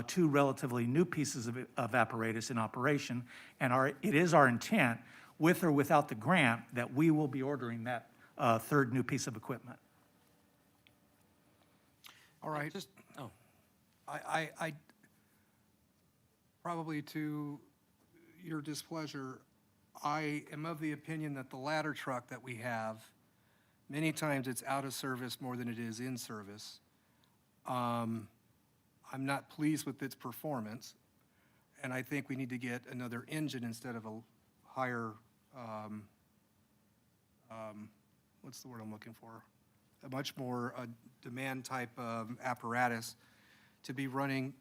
2 relatively new pieces of apparatus in operation. And it is our intent, with or without the grant, that we will be ordering that 3rd new piece of equipment. All right. Just, oh, I, probably to your displeasure, I am of the opinion that the ladder truck that we have, many times it's out of service more than it is in service. I'm not pleased with its performance, and I think we need to get another engine instead of a higher, what's the word I'm looking for? A much more demand type apparatus to be running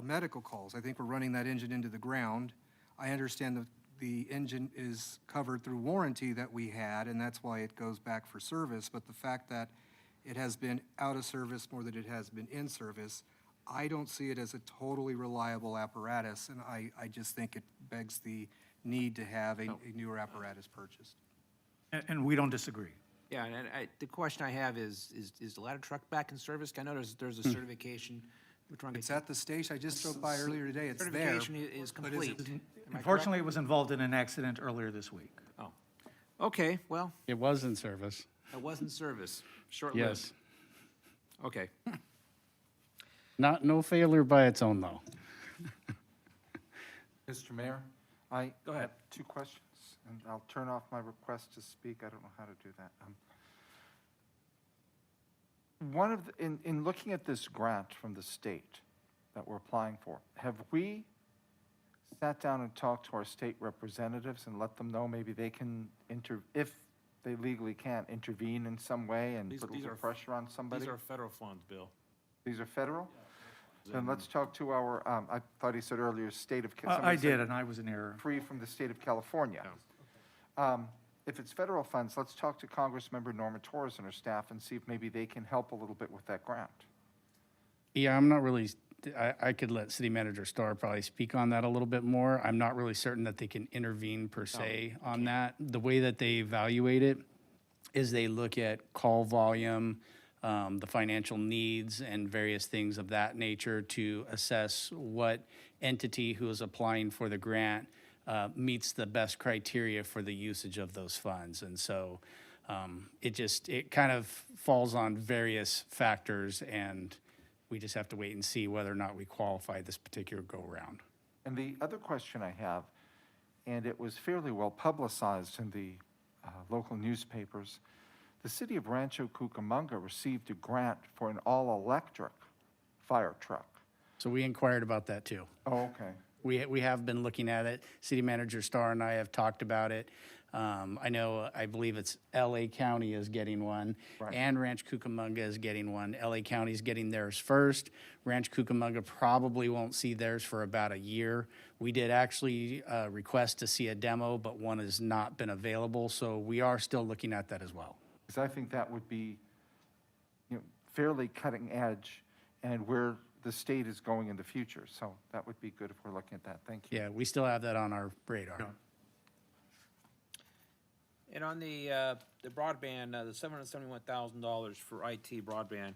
medical calls. I think we're running that engine into the ground. I understand that the engine is covered through warranty that we had, and that's why it goes back for service. But the fact that it has been out of service more than it has been in service, I don't see it as a totally reliable apparatus, and I just think it begs the need to have a newer apparatus purchased. And we don't disagree. yeah, and the question I have is the ladder truck back in service? I know there's a certification. We're trying to It's get, at the station, I just drove by earlier today, it's there. certification is but is complete. it- Am I correct? Unfortunately, it was involved in an accident earlier this week. Oh, okay, well, It was in service. it was in service, short-lived. Yes. Okay, No failure by its own, though. Mr. Mayor, I Go ahead. have 2 questions, and I'll turn off my request to speak. I don't know how to do that. One of, in looking at this grant from the state that we're applying for, have we sat down and talked to our state representatives and let them know maybe they can if they legally can, intervene in some way and These- put a these little are- pressure on somebody? these are federal funds, Bill. These are federal? Then let's talk to our, I thought he said earlier, state of. I somebody said did, and I was in error. free from the state of California. If it's federal funds, let's talk to Congressmember Norma Torres and her staff and see if maybe they can help a little bit with that grant. Yeah, I'm not really, I could let City Manager Starr probably speak on that a little bit more. I'm not really certain that they can intervene per se on that. The way that they evaluate it is they look at call volume, the financial needs, and various things of that nature to assess what entity who is applying for the grant meets the best criteria for the usage of those funds. And so it kind of falls on various factors, and we just have to wait and see whether or not we qualify this particular go-around. And the other question I have, and it was fairly well publicized in the local newspapers, the city of Rancho Cucamonga received a grant for an all-electric fire truck. So we inquired about that too. Oh, okay. We have been looking at it. City Manager Starr and I have talked about it. I believe it's LA County is getting one, Right. and Ranch Cucamonga is getting one. LA County is getting theirs first. Ranch Cucamonga probably won't see theirs for about a year. We did actually request to see a demo, but one has not been available, so we are still looking at that as well. Because I think that would be, fairly cutting edge and where the state is going in the future. So that would be good if we're looking at that. Thank you. Yeah, we still have that on our radar. And on the broadband, the $771,000 for IT broadband,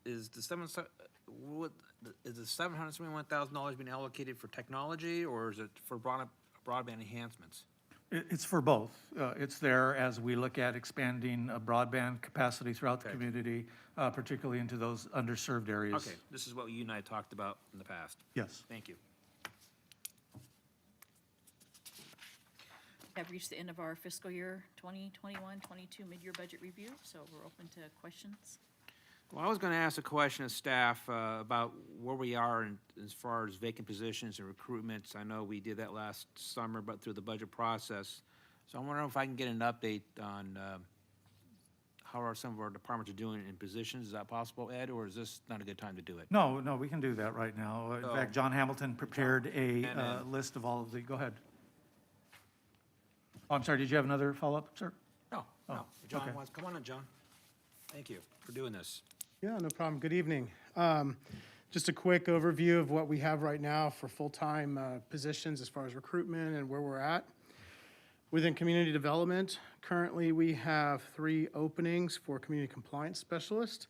is the $771,000 being allocated for technology, or is it for broadband enhancements? It's for both. It's there as we look at expanding broadband capacity throughout the Okay. community, particularly into those underserved areas. Okay, this is what you and I talked about in the past. Yes. Thank you. Have reached the end of our fiscal year 2021-22 mid-year budget review, so we're open to questions. Well, I was going to ask a question of staff about where we are as far as vacant positions and recruitments. I know we did that last summer, but through the budget process. So I'm wondering if I can get an update on how are some of our departments are doing in positions. Is that possible, Ed, or is this not a good time to do it? No, we can do that right now. In fact, John Hamilton prepared a And- list of all of the, go ahead. Oh, I'm sorry, did you have another follow-up, sir? No, no. John okay. wants, come on in, John. Thank you for doing this. Yeah, no problem. Good evening. Just a quick overview of what we have right now for full-time positions as far as recruitment and where we're at. Within community development, currently we have 3 openings for community compliance specialist.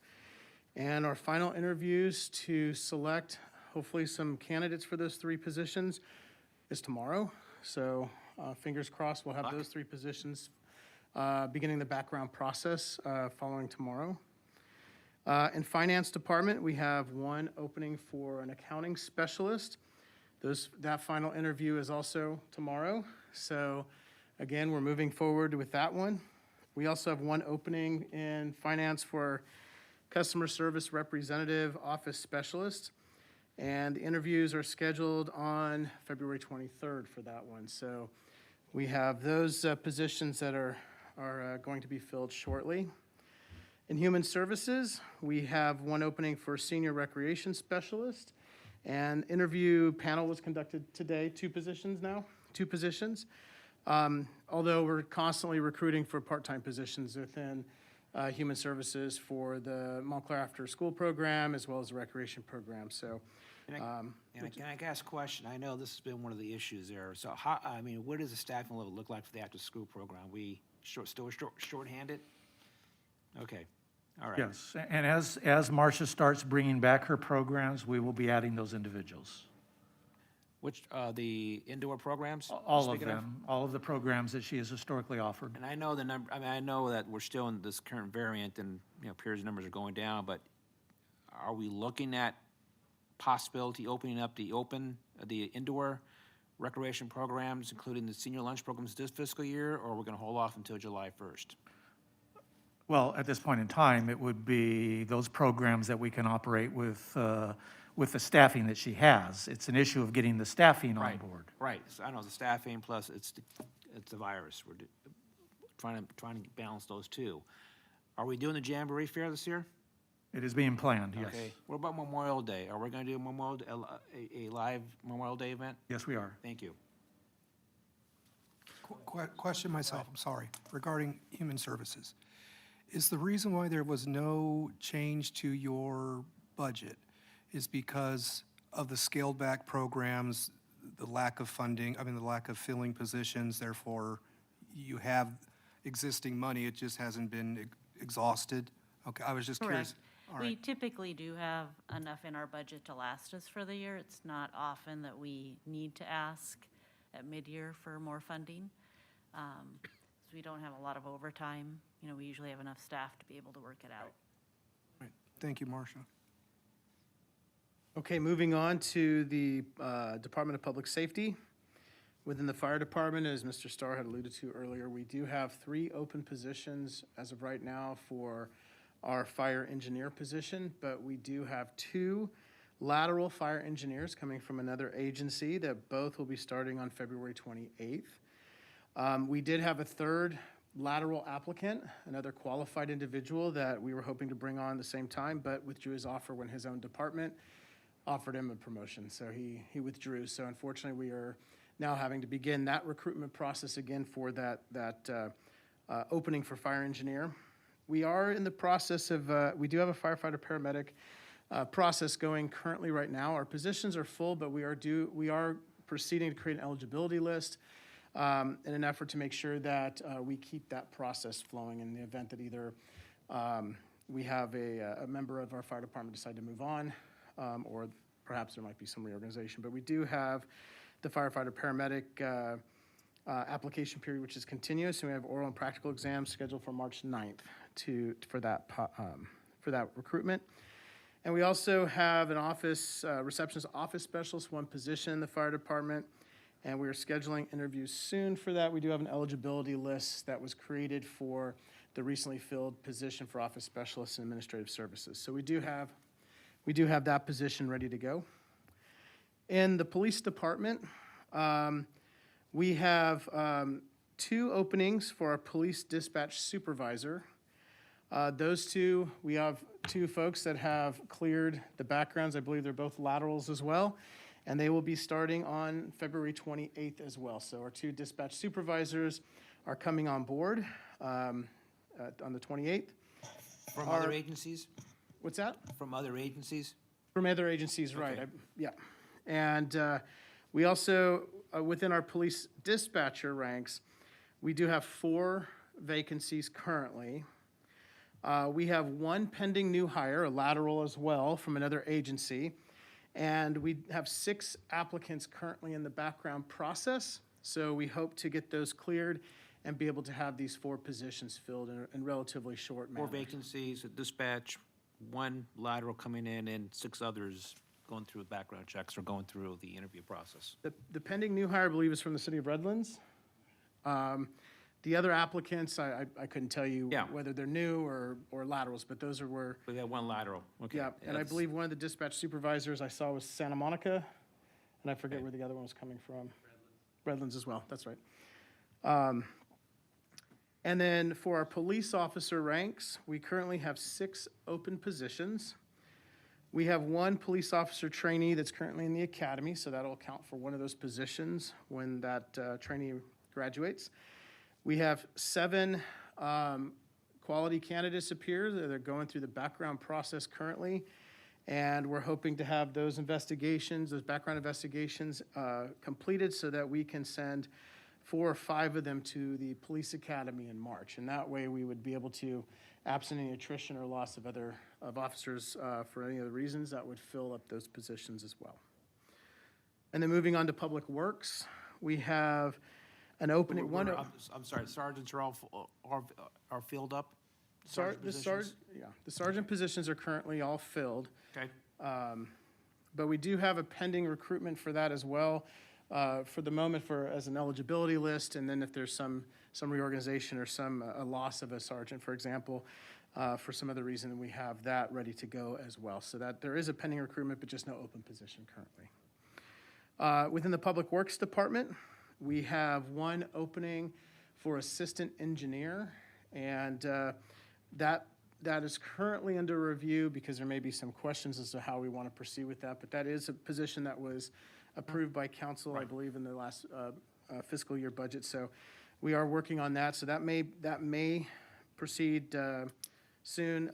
And our final interviews to select hopefully some candidates for those 3 positions is tomorrow. So fingers crossed, we'll have those 3 positions beginning the background process following tomorrow. In finance department, we have 1 opening for an accounting specialist. That final interview is also tomorrow. So again, we're moving forward with that one. We also have 1 opening in finance for customer service representative office specialist. And the interviews are scheduled on February 23rd for that one. So we have those positions that are going to be filled shortly. In human services, we have 1 opening for senior recreation specialist. And interview panel was conducted today, 2 positions. Although we're constantly recruiting for part-time positions within human services for the Montclair After School Program as well as the recreation program. So, Can I ask a question? I know this has been one of the issues there. So how, I mean, what does the staffing level look like for the after-school program? We still shorthanded? Okay, all right. Yes, and as Marcia starts bringing back her programs, we will be adding those individuals. Which, the indoor programs? All of speaking them, all of the programs that she has historically offered. And I know the number, I mean, I know that we're still in this current variant and, you know, periods numbers are going down, but are we looking at possibility opening up the indoor recreation programs, including the senior lunch programs this fiscal year, or are we gonna hold off until July 1st? Well, at this point in time, it would be those programs that we can operate with the staffing that she has. It's an issue of getting the staffing on board. Right, so I know the staffing plus it's the virus. We're trying to balance those two. Are we doing the Jamboree Fair this year? It is being planned, yes. Okay. What about Memorial Day? Are we gonna do a live Memorial Day event? Yes, we are. Thank you. Question myself, I'm sorry, regarding human services. Is the reason why there was no change to your budget is because of the scaled back programs, the lack of funding, the lack of filling positions, therefore you have existing money, it just hasn't been exhausted? Okay, I was just curious. Correct. All We right, typically do have enough in our budget to last us for the year. It's not often that we need to ask at mid-year for more funding. 'Cause we don't have a lot of overtime. You know, we usually have enough staff to be able to work it out. right. Thank you, Marcia. Okay, moving on to the Department of Public Safety. Within the fire department, as Mr. Starr had alluded to earlier, we do have 3 open positions as of right now for our fire engineer position, but we do have 2 lateral fire engineers coming from another agency that both will be starting on February 28th. We did have a 3rd lateral applicant, another qualified individual that we were hoping to bring on at the same time, but withdrew his offer when his own department offered him a promotion, so he withdrew. So unfortunately, we are now having to begin that recruitment process again for that opening for fire engineer. We are in the process of, we do have a firefighter paramedic process going currently right now. Our positions are full, but we are proceeding to create an eligibility list in an effort to make sure that we keep that process flowing in the event that either we have a member of our fire department decide to move on, or perhaps there might be some reorganization. But we do have the firefighter paramedic application period, which is continuous, and we have oral and practical exams scheduled for March 9th for that recruitment. And we also have an office, receptionist office specialist, 1 position in the fire department, and we are scheduling interviews soon for that. We do have an eligibility list that was created for the recently filled position for office specialists and administrative services. So we do have that position ready to go. In the police department, we have 2 openings for our police dispatch supervisor. Those 2, we have 2 folks that have cleared the backgrounds. I believe they're both laterals as well. And they will be starting on February 28th as well. So our 2 dispatch supervisors are coming on board on the 28th. From other agencies? What's that? From other agencies? From other agencies, right. Okay. Yeah. And we also, within our police dispatcher ranks, We do have 4 vacancies currently. We have 1 pending new hire, a lateral as well, from another agency. And we have 6 applicants currently in the background process. So we hope to get those cleared and be able to have these 4 positions filled in relatively short manner. 4 vacancies at dispatch, 1 lateral coming in, and 6 others going through background checks or going through the interview process. The pending new hire, I believe, is from the city of Redlands. The other applicants, I couldn't tell you Yeah. whether they're new or laterals, but those are where, We got 1 lateral, okay. yeah. And I that's- believe one of the dispatch supervisors I saw was Santa Monica, and I forget where the other one was coming from. Redlands as well, that's right. And then for our police officer ranks, we currently have 6 open positions. We have 1 police officer trainee that's currently in the academy, so that'll account for one of those positions when that trainee graduates. We have 7 quality candidates appear. They're going through the background process currently. And we're hoping to have those investigations, those background investigations completed so that we can send 4 or 5 of them to the police academy in March. And that way we would be able to, absent any attrition or loss of officers for any other reasons, that would fill up those positions as well. And then moving on to Public Works, we have an opening, one. I'm sorry, sergeants are all, are filled up? The positions? sergeant positions are currently all filled, Okay, but we do have a pending recruitment for that as well, for the moment as an eligibility list, and then if there's some reorganization or a loss of a sergeant, for example, for some other reason, then we have that ready to go as well. So that there is a pending recruitment, but just no open position currently. Within the Public Works Department, we have 1 opening for assistant engineer, and that is currently under review because there may be some questions as to how we want to proceed with that, but that is a position that was approved by council, I believe, in the last fiscal year budget, so we are working on that, so that may proceed soon.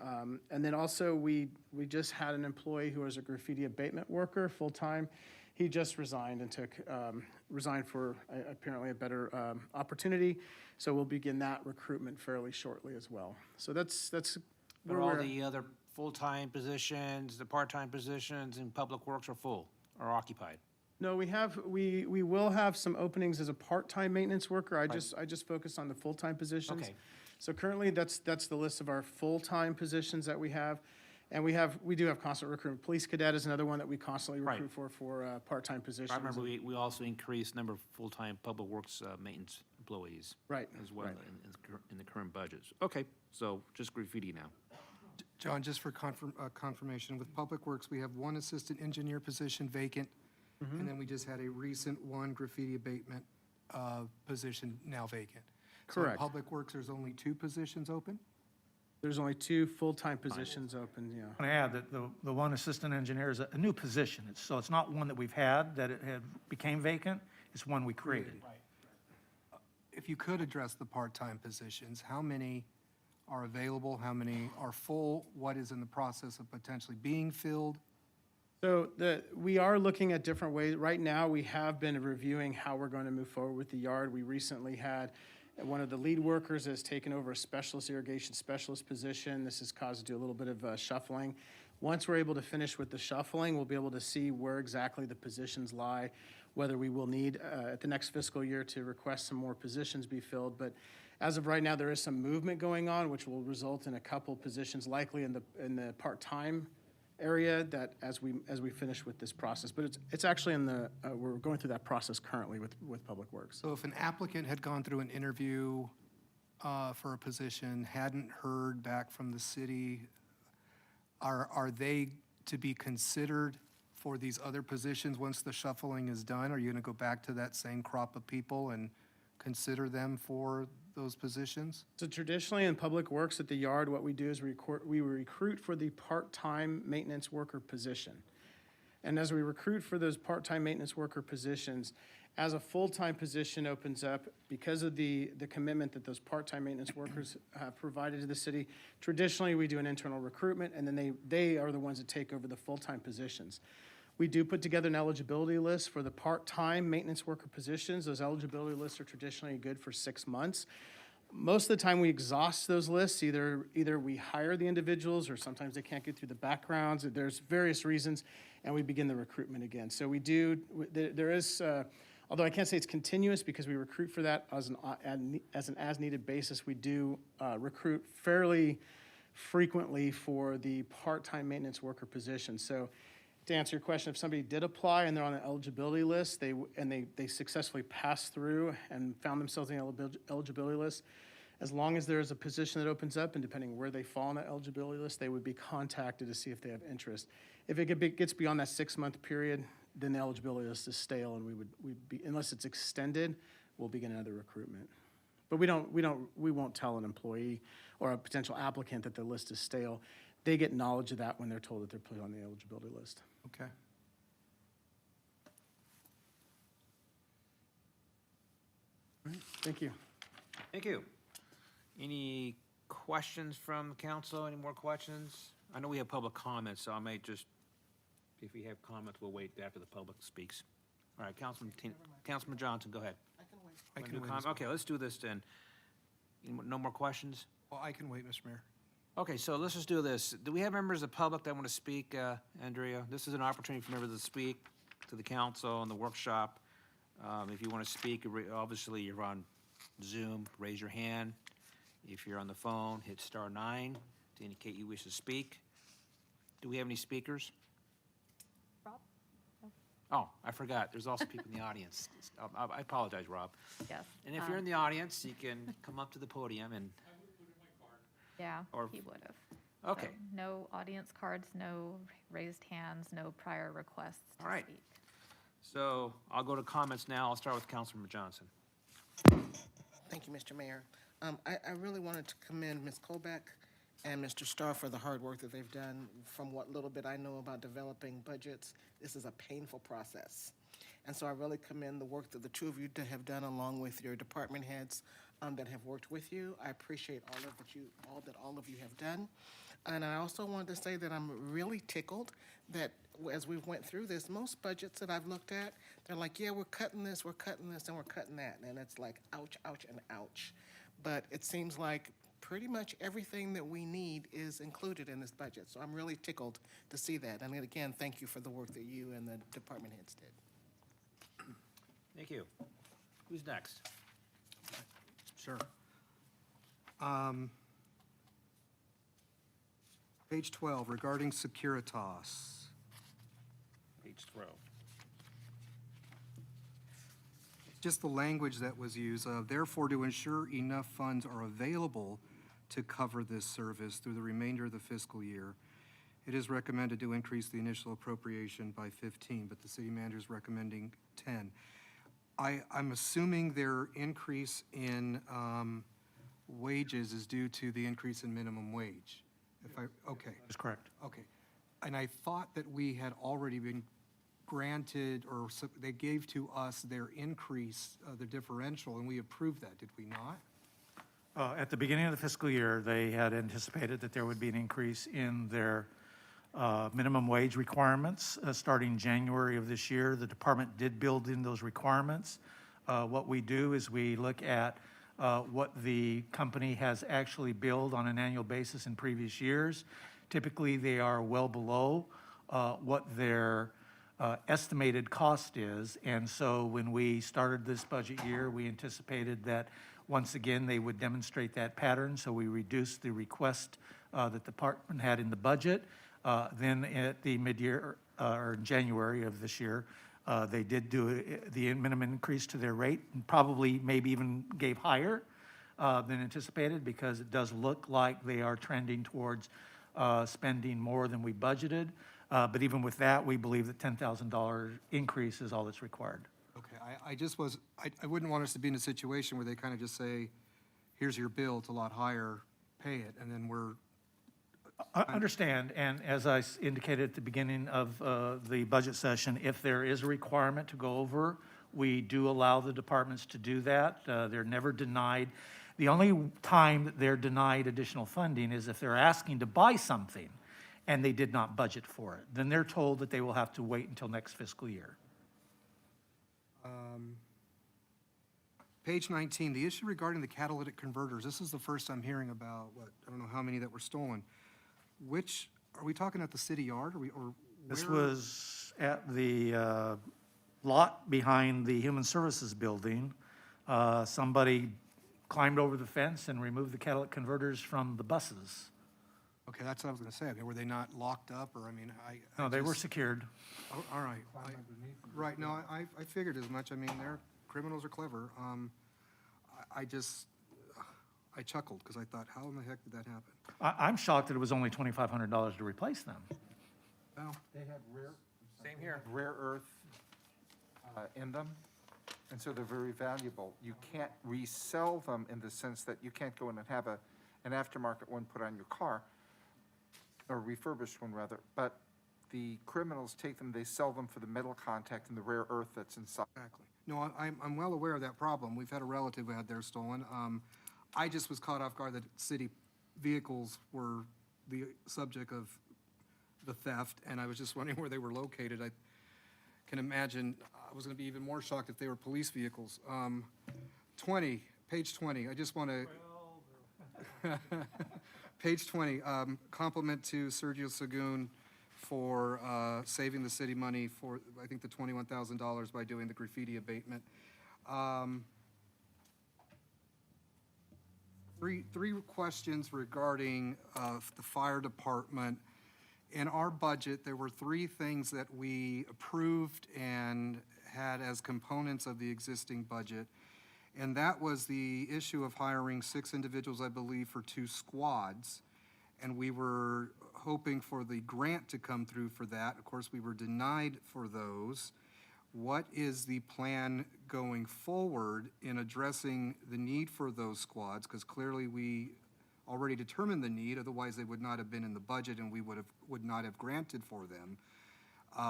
And then also, we just had an employee who was a graffiti abatement worker, full-time. He just resigned and resigned for apparently a better opportunity. So we'll begin that recruitment fairly shortly as well. So that's but where all we're, the other full-time positions, the part-time positions in Public Works are full, are occupied? no, we will have some openings as a part-time maintenance worker. I just focus on the full-time positions. Okay. So currently, that's the list of our full-time positions that we have. And we do have constant recruitment. Police cadet is another one that we constantly Right. recruit for part-time positions. I remember we also increased number of full-time Public Works maintenance employees. Right, As well right. in the current budgets. Okay, so just graffiti now. John, just for confirmation, with Public Works, we have 1 assistant engineer position vacant, and then we just had a recent 1 graffiti abatement position now vacant. So in Correct. Public Works, there's only 2 positions open? There's only 2 full-time positions open, yeah. I want to add that the 1 assistant engineer is a new position. So it's not one that we've had, that it had became vacant. It's one we created. If you could address the part-time positions, how many are available? How many are full? What is in the process of potentially being filled? So we are looking at different ways. Right now, we have been reviewing how we're going to move forward with the yard. We recently had one of the lead workers has taken over a specialist, irrigation specialist position. This has caused to do a little bit of shuffling. Once we're able to finish with the shuffling, we'll be able to see where exactly the positions lie, whether we will need at the next fiscal year to request some more positions be filled. But as of right now, there is some movement going on, which will result in a couple positions likely in the part-time area that as we finish with this process. But it's actually we're going through that process currently with Public Works. So if an applicant had gone through an interview for a position, hadn't heard back from the city, are they to be considered for these other positions once the shuffling is done? Are you going to go back to that same crop of people and consider them for those positions? So traditionally in Public Works at the yard, what we do is we recruit for the part-time maintenance worker position. And as we recruit for those part-time maintenance worker positions, as a full-time position opens up, because of the commitment that those part-time maintenance workers have provided to the city, traditionally we do an internal recruitment, and then they are the ones that take over the full-time positions. We do put together an eligibility list for the part-time maintenance worker positions. Those eligibility lists are traditionally good for 6 months. Most of the time, we exhaust those lists. Either we hire the individuals, or sometimes they can't get through the backgrounds. There's various reasons, and we begin the recruitment again. So we do, there is, although I can't say it's continuous because we recruit for that as an as-needed basis, we do recruit fairly frequently for the part-time maintenance worker position. So to answer your question, if somebody did apply and they're on the eligibility list, they successfully passed through and found themselves on the eligibility list, as long as there's a position that opens up, and depending where they fall on that eligibility list, they would be contacted to see if they have interest. If it gets beyond that 6-month period, then the eligibility list is stale, and we'd be, unless it's extended, we'll begin another recruitment. But we won't tell an employee or a potential applicant that the list is stale. They get knowledge of that when they're told that they're put on the eligibility list. Okay. Thank you. Thank you. Any questions from the council? Any more questions? I know we have public comments, so I may just, if we have comments, we'll wait after the public speaks. All right, Councilman Johnson, go ahead. I Want to can do wait. com- Okay, let's do this then. No more questions? Well, I can wait, Mr. Mayor. Okay, so let's just do this. Do we have members of the public that want to speak, Andrea? This is an opportunity for members to speak to the council and the workshop. If you want to speak, obviously you're on Zoom, raise your hand. If you're on the phone, hit *9 to indicate you wish to speak. Do we have any speakers? Rob? Oh, I forgot. There's also people in the audience. I apologize, Rob. Yes. And if you're in the audience, you can come up to the podium and, Yeah, or- he would have. okay. No audience cards, no raised hands, no prior requests All to right. speak. So I'll go to comments now. I'll start with Councilman Johnson. Thank you, Mr. Mayor. I really wanted to commend Ms. Colbeck and Mr. Starr for the hard work that they've done. From what little bit I know about developing budgets, this is a painful process. And so I really commend the work that the two of you have done, along with your department heads that have worked with you. I appreciate all of you have done. And I also wanted to say that I'm really tickled that as we went through this, most budgets that I've looked at, they're like, yeah, we're cutting this, and we're cutting that. And it's like, ouch, ouch, and ouch. But it seems like pretty much everything that we need is included in this budget. So I'm really tickled to see that. And again, thank you for the work that you and the department heads did. Thank you. Who's next? Sure. Page 12, regarding Securitas. Page 12. Just the language that was used, therefore, to ensure enough funds are available to cover this service through the remainder of the fiscal year, it is recommended to increase the initial appropriation by 15, but the city manager is recommending 10. I'm assuming their increase in wages is due to the increase in minimum wage. Okay. That's correct. Okay. And I thought that we had already been granted, or they gave to us their increase, the differential, and we approved that, did we not? At the beginning of the fiscal year, they had anticipated that there would be an increase in their minimum wage requirements starting January of this year. The department did build in those requirements. What we do is we look at what the company has actually billed on an annual basis in previous years. Typically, they are well below what their estimated cost is. And so when we started this budget year, we anticipated that once again, they would demonstrate that pattern. So we reduced the request that the department had in the budget. Then at the mid-year, or January of this year, they did do the minimum increase to their rate, and probably maybe even gave higher than anticipated, because it does look like they are trending towards spending more than we budgeted. But even with that, we believe that $10,000 increase is all that's required. Okay, I wouldn't want us to be in a situation where they kind of just say, here's your bill, it's a lot higher, pay it, and then we're, I understand, and as I indicated at the beginning of the budget session, if there is a requirement to go over, we do allow the departments to do that. They're never denied. The only time that they're denied additional funding is if they're asking to buy something. and they did not budget for it. Then they're told that they will have to wait until next fiscal year. Page 19, the issue regarding the catalytic converters, this is the first I'm hearing about, I don't know how many that were stolen. Which, are we talking at the city yard, or This where? was at the lot behind the Human Services Building. Somebody climbed over the fence and removed the catalytic converters from the buses. Okay, that's what I was gonna say, okay, were they not locked up, or, I mean, I No, they were just- secured. Oh, all right. Right, no, I figured as much. I mean, criminals are clever. I chuckled because I thought, how in the heck did that happen? I'm shocked that it was only $2,500 to replace them. Well, They had Same here. rare earth in them, and so they're very valuable. You can't resell them in the sense that you can't go in and have an aftermarket one put on your car, or refurbished one rather, but the criminals take them, they sell them for the metal contact and the rare earth that's inside. exactly. No, I'm well aware of that problem. We've had a relative who had theirs stolen. I just was caught off guard that city vehicles were the subject of the theft, and I was just wondering where they were located. I can imagine, I was gonna be even more shocked if they were police vehicles. 20, page 20, I just wanna. Page 20, compliment to Sergio Sagoon for saving the city money for, I think, the $21,000 by doing the graffiti abatement. Three questions regarding the fire department. In our budget, there were three things that we approved and had as components of the existing budget. And that was the issue of hiring 6 individuals, I believe, for 2 squads. And we were hoping for the grant to come through for that. Of course, we were denied for those. What is the plan going forward in addressing the need for those squads? Because clearly we already determined the need, otherwise they would not have been in the budget and we would not have granted for them.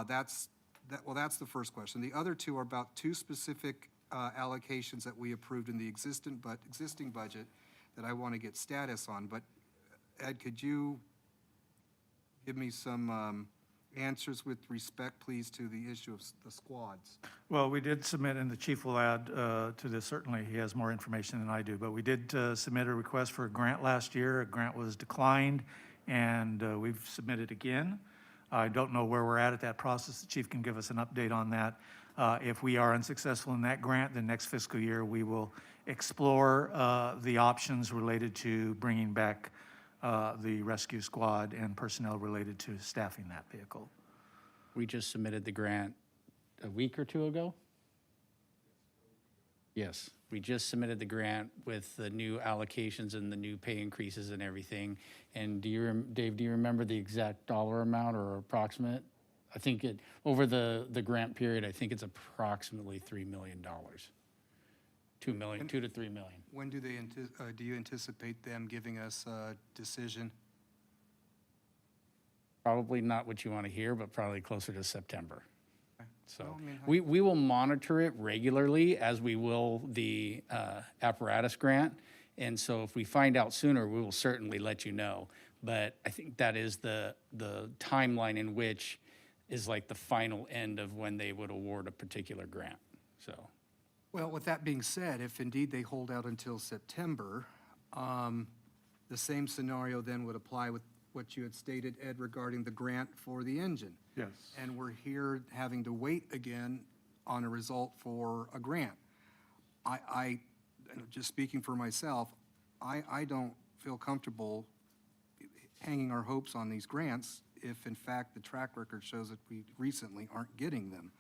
That's the first question. The other two are about 2 specific allocations that we approved in the existing budget that I want to get status on. But Ed, could you give me some answers with respect, please, to the issue of the squads? Well, we did submit, and the chief will add to this, certainly, he has more information than I do, but we did submit a request for a grant last year. A grant was declined, and we've submitted again. I don't know where we're at that process. The chief can give us an update on that. If we are unsuccessful in that grant, then next fiscal year, we will explore the options related to bringing back the rescue squad and personnel related to staffing that vehicle. We just submitted the grant a week or 2 ago? Yes, we just submitted the grant with the new allocations and the new pay increases and everything. And Dave, do you remember the exact dollar amount or approximate? I think over the grant period, I think it's approximately $3 million. 2 to 3 million. When do you anticipate them giving us a decision? Probably not what you want to hear, but probably closer to September. So Well, I mean, we will monitor it regularly as we will the apparatus grant. And so if we find out sooner, we will certainly let you know. But I think that is the timeline in which is like the final end of when they would award a particular grant, so. Well, with that being said, if indeed they hold out until September, the same scenario then would apply with what you had stated, Ed, regarding the grant for the engine. Yes. And we're here having to wait again on a result for a grant. Just speaking for myself, I don't feel comfortable hanging our hopes on these grants if in fact the track record shows that we recently aren't getting them.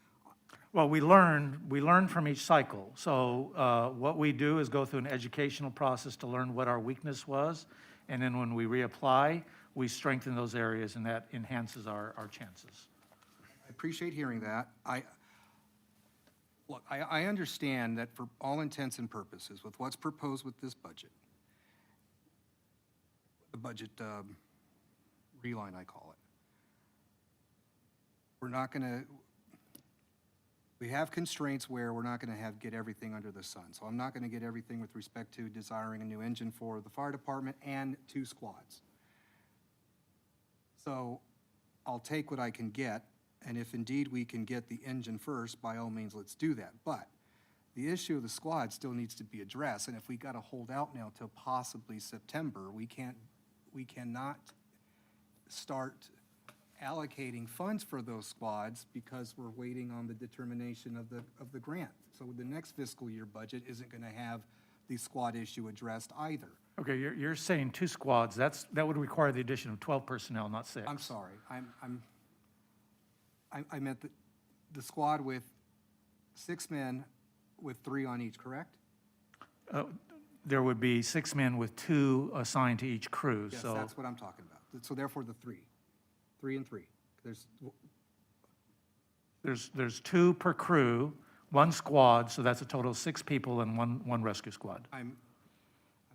Well, we learn from each cycle. So what we do is go through an educational process to learn what our weakness was, and then when we reapply, we strengthen those areas, and that enhances our chances. I appreciate hearing that. Look, I understand that for all intents and purposes, with what's proposed with this budget, the budget reline, I call it, we're not going to, we have constraints where we're not going to get everything under the sun. So I'm not going to get everything with respect to desiring a new engine for the fire department and 2 squads. So I'll take what I can get, and if indeed we can get the engine first, by all means, let's do that. But the issue of the squad still needs to be addressed, and if we got to hold out now till possibly September, we cannot start allocating funds for those squads because we're waiting on the determination of the grant. So the next fiscal year budget isn't going to have the squad issue addressed either. Okay, you're saying 2 squads, that would require the addition of 12 personnel, not 6. I'm sorry, I meant the squad with 6 men with 3 on each, correct? There would be 6 men with 2 assigned to each crew, Yes, so. that's what I'm talking about. So therefore the 3 and 3. There's 2 per crew, 1 squad, so that's a total of 6 people and one rescue squad. I'm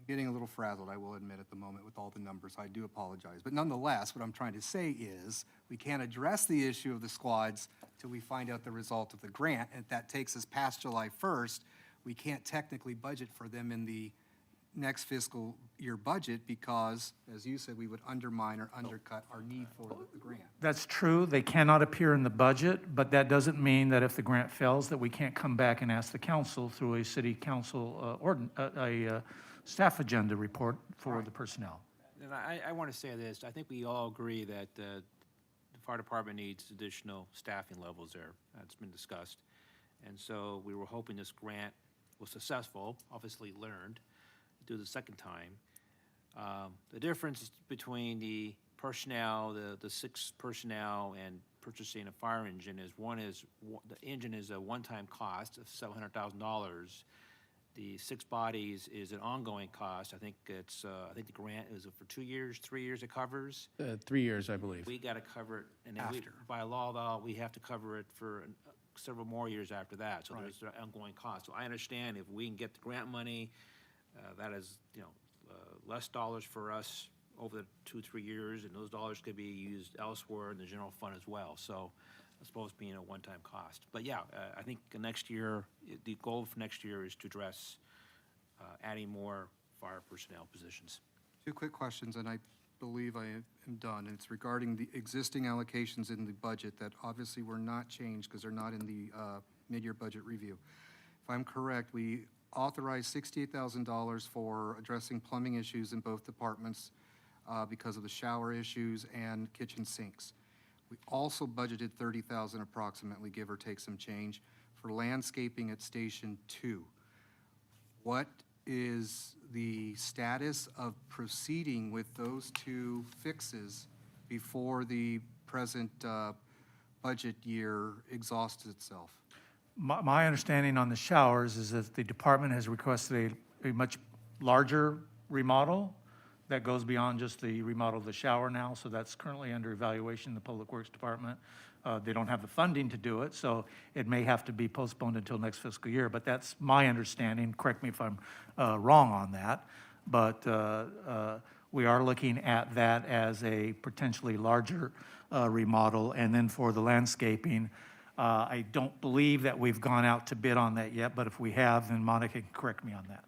getting a little frazzled, I will admit, at the moment with all the numbers. I do apologize. But nonetheless, what I'm trying to say is, we can't address the issue of the squads till we find out the result of the grant. And if that takes us past July 1st, we can't technically budget for them in the next fiscal year budget because, as you said, we would undermine or undercut our need for the grant. That's true, they cannot appear in the budget, but that doesn't mean that if the grant fails, that we can't come back and ask the council through a city council, staff agenda report for the personnel. And I want to say this, I think we all agree that the fire department needs additional staffing levels there. That's been discussed. And so we were hoping this grant was successful, obviously learned, do the second time. The difference between the personnel, the 6 personnel and purchasing a fire engine is the engine is a one-time cost of $700,000. The 6 bodies is an ongoing cost. I think I think the grant is for 2 years, 3 years it covers. 3 years, I believe. We got to cover it, and then by law, though, we have to cover it for several more years after that. So there's an ongoing cost. So I understand if we can get the grant money, that is, less dollars for us over the 2-3 years, and those dollars could be used elsewhere in the general fund as well. So as opposed to being a one-time cost. But yeah, I think next year, the goal for next year is to address adding more fire personnel positions. 2 quick questions, and I believe I am done. And it's regarding the existing allocations in the budget that obviously were not changed because they're not in the mid-year budget review. If I'm correct, we authorized $68,000 for addressing plumbing issues in both departments because of the shower issues and kitchen sinks. We also budgeted $30,000 approximately, give or take some change, for landscaping at Station 2. What is the status of proceeding with those 2 fixes before the present budget year exhausts itself? My understanding on the showers is that the department has requested a much larger remodel that goes beyond just the remodel of the shower now, so that's currently under evaluation in the Public Works Department. They don't have the funding to do it, so it may have to be postponed until next fiscal year, but that's my understanding. Correct me if I'm wrong on that, but we are looking at that as a potentially larger remodel. And then for the landscaping, I don't believe that we've gone out to bid on that yet, but if we have, then Monica can correct me on that.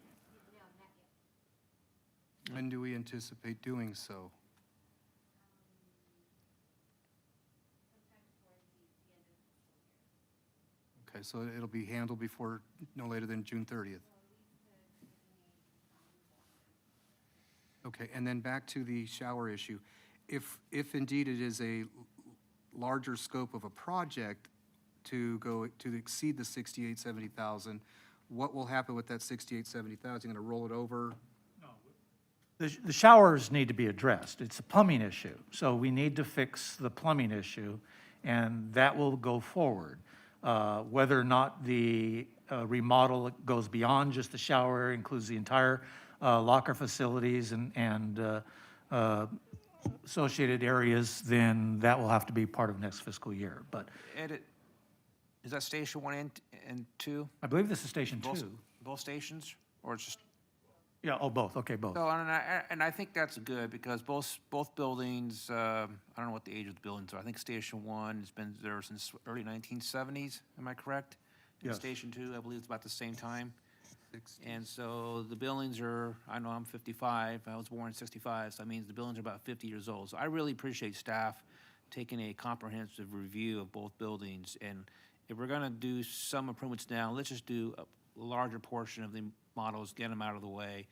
When do we anticipate doing so? Okay, so it'll be handled before, no later than June 30th. Okay, and then back to the shower issue. If indeed it is a larger scope of a project to exceed the 70,000, what will happen with that 70,000? You're going to roll it over? The showers need to be addressed. It's a plumbing issue, so we need to fix the plumbing issue, and that will go forward. Whether or not the remodel goes beyond just the shower area, includes the entire locker facilities and associated areas, then that will have to be part of next fiscal year. But Ed, is that Station 1 and 2? I believe this is Station 2. Both stations, or it's just? Yeah, oh, both, okay, both. So, and I think that's good, because both buildings, I don't know what the age of the buildings are. I think Station 1 has been there since early 1970s, am I correct? And Yes. Station 2, I believe it's about the same time. And so the buildings are, I know I'm 55, I was born in 65, so that means the buildings are about 50 years old. So I really appreciate staff taking a comprehensive review of both buildings. And if we're gonna do some improvements now, let's just do a larger portion of the models, get them out of the way,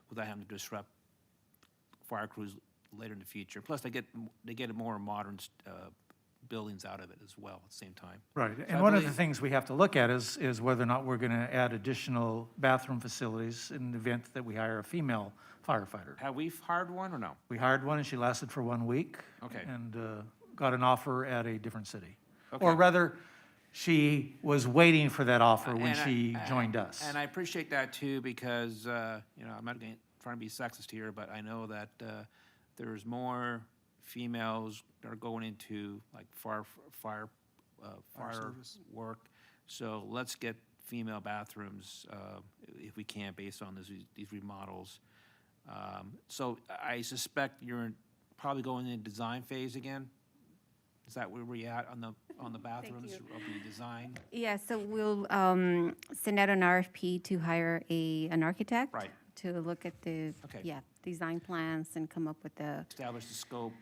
without having to disrupt fire crews later in the future. Plus, they get more modern, buildings out of it as well at the same time. Right, So and I one of the believe- things we have to look at is whether or not we're going to add additional bathroom facilities in the event that we hire a female firefighter. Have we hired one or no? We hired one, and she lasted for 1 week. Okay. And got an offer at a different city. Okay. Or rather, she was waiting for that offer when And I- she joined us. And I appreciate that too, because, you know, I'm not trying to be sexist here, but I know that there's more females that are going into like fire service. work. So let's get female bathrooms, if we can, based on these remodels. So I suspect you're probably going in design phase again? Is that where we're at on the bathrooms of the design? Yeah, so we'll send out an RFP to hire an architect. Right. To look at the, Okay. yeah, design plans and come up with the, Establish the scope,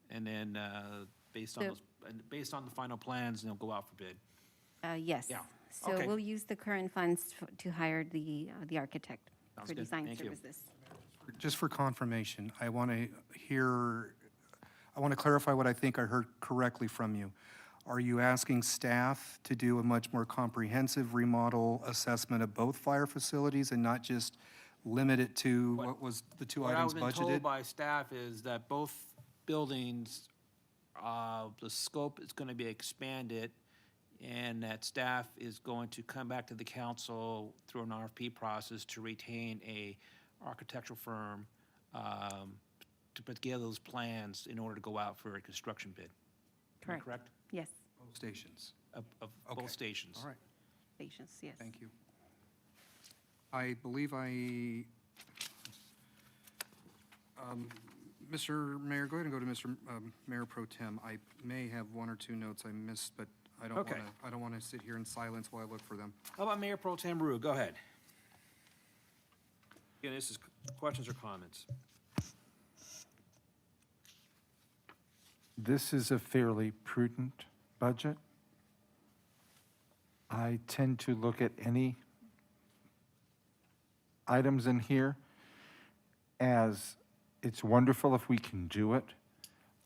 and then, based on So- those, and based on the final plans, they'll go out for bid. yes. Yeah, So okay. we'll use the current funds to hire the architect Sounds for good. design Thank you. services. Just for confirmation, I want to clarify what I think I heard correctly from you. Are you asking staff to do a much more comprehensive remodel assessment of both fire facilities and not just limit it to what was the two items What I've been told budgeted? by staff is that both buildings, the scope is gonna be expanded, and that staff is going to come back to the council through an RFP process to retain a architectural firm, to put together those plans in order to go out for a construction bid. Am I Correct. correct? Yes, Both stations. Of Okay. both stations. All right, patients, yes. thank you. I believe Mr. Mayor, go ahead and go to Mr. Mayor Pro Tem. I may have one or two notes I missed, but I don't Okay. want to sit here in silence while I look for them. How about Mayor Pro Tem Rue? Go ahead. Again, this is questions or comments. This is a fairly prudent budget. I tend to look at any items in here as it's wonderful if we can do it,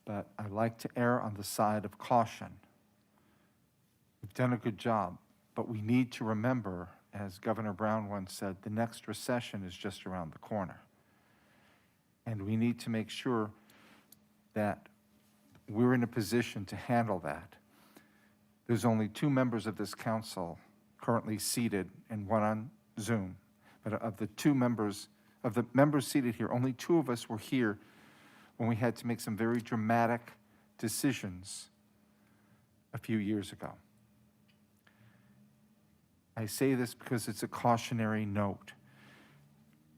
but I like to err on the side of caution. We've done a good job, but we need to remember, as Governor Brown once said, the next recession is just around the corner. And we need to make sure that we're in a position to handle that. There's only 2 members of this council currently seated and one on Zoom. But of the members seated here, only 2 of us were here when we had to make some very dramatic decisions a few years ago. I say this because it's a cautionary note.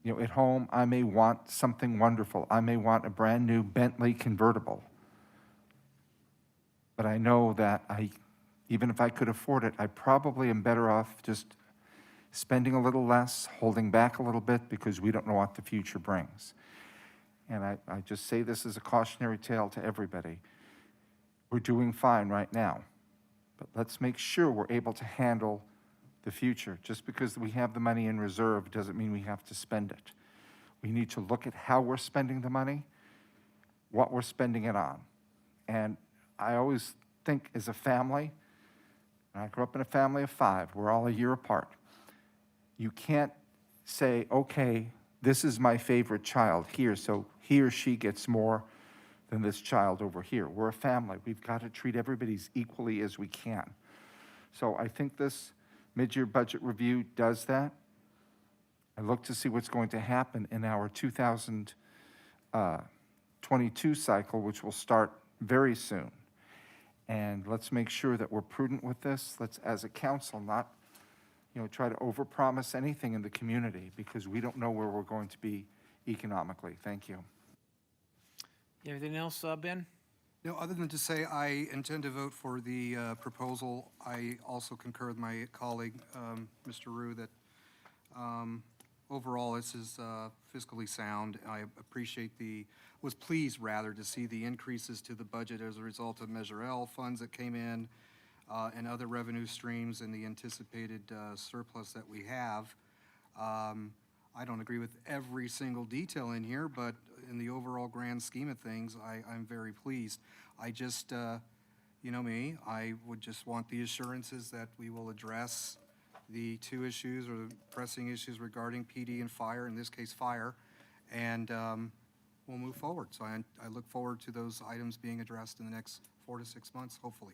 You know, at home, I may want something wonderful. I may want a brand-new Bentley convertible. But I know that even if I could afford it, I probably am better off just spending a little less, holding back a little bit, because we don't know what the future brings. And I just say this as a cautionary tale to everybody. We're doing fine right now, but let's make sure we're able to handle the future. Just because we have the money in reserve doesn't mean we have to spend it. We need to look at how we're spending the money, what we're spending it on. And I always think as a family, and I grew up in a family of 5, we're all a year apart. You can't say, okay, this is my favorite child here, so he or she gets more than this child over here. We're a family. We've got to treat everybody as equally as we can. So I think this mid-year budget review does that. I look to see what's going to happen in our 2022 cycle, which will start very soon. And let's make sure that we're prudent with this. Let's, as a council, not, try to overpromise anything in the community, because we don't know where we're going to be economically. Thank you. Anything else, Ben? No, other than to say I intend to vote for the proposal. I also concur with my colleague, Mr. Rue, that Overall, this is fiscally sound. I was pleased rather to see the increases to the budget as a result of Measure L funds that came in and other revenue streams and the anticipated surplus that we have. I don't agree with every single detail in here, but in the overall grand scheme of things, I'm very pleased. I just, you know me, I would just want the assurances that we will address the two issues or the pressing issues regarding PD and fire, in this case fire, and we'll move forward. So I look forward to those items being addressed in the next 4 to 6 months, hopefully.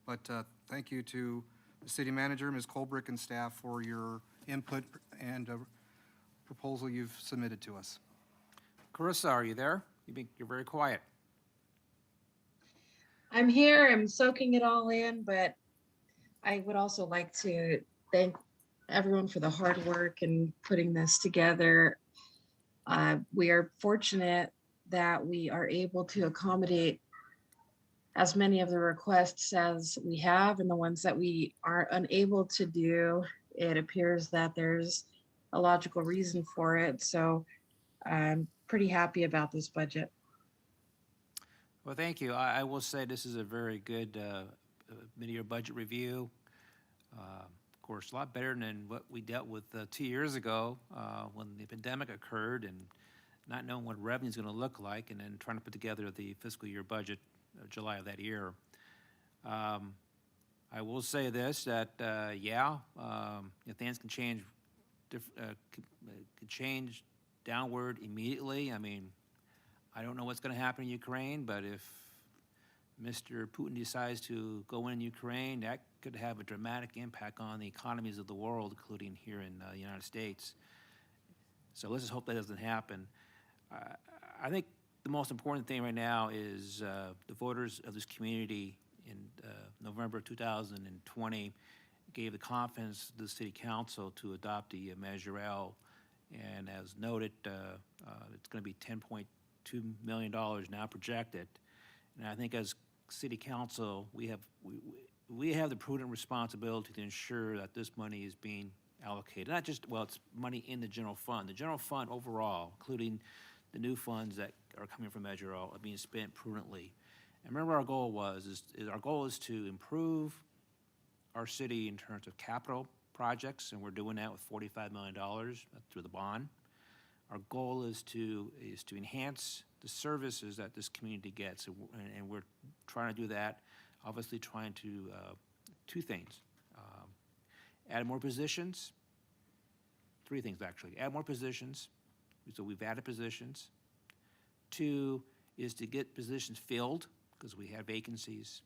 But thank you to the city manager, Ms. Colbrick, and staff for your input and proposal you've submitted to us. Carissa, are you there? You're very quiet. I'm here, I'm soaking it all in, but I would also like to thank everyone for the hard work in putting this together. We are fortunate that we are able to accommodate as many of the requests as we have, and the ones that we are unable to do, it appears that there's a logical reason for it. So I'm pretty happy about this budget. Well, thank you. I will say this is a very good mid-year budget review. Of course, a lot better than what we dealt with 2 years ago when the pandemic occurred and not knowing what revenue is going to look like, and then trying to put together the fiscal year budget July of that year. I will say this, that things can change, could change downward immediately. I mean, I don't know what's going to happen in Ukraine, but if Mr. Putin decides to go in Ukraine, that could have a dramatic impact on the economies of the world, including here in the United States. So let's just hope that doesn't happen. I think the most important thing right now is the voters of this community in November 2020 gave the confidence to the City Council to adopt the Measure L. And as noted, it's going to be $10.2 million now projected. And I think as City Council, we have the prudent responsibility to ensure that this money is being allocated. Not just, well, it's money in the general fund. The general fund overall, including the new funds that are coming from Measure L, are being spent prudently. And remember, our goal is to improve our city in terms of capital projects, and we're doing that with $45 million through the bond. Our goal is to enhance the services that this community gets, and we're trying to do that, obviously trying to, two things. Add more positions, three things actually. Add more positions, so we've added positions. Two is to get positions filled, because we have vacancies.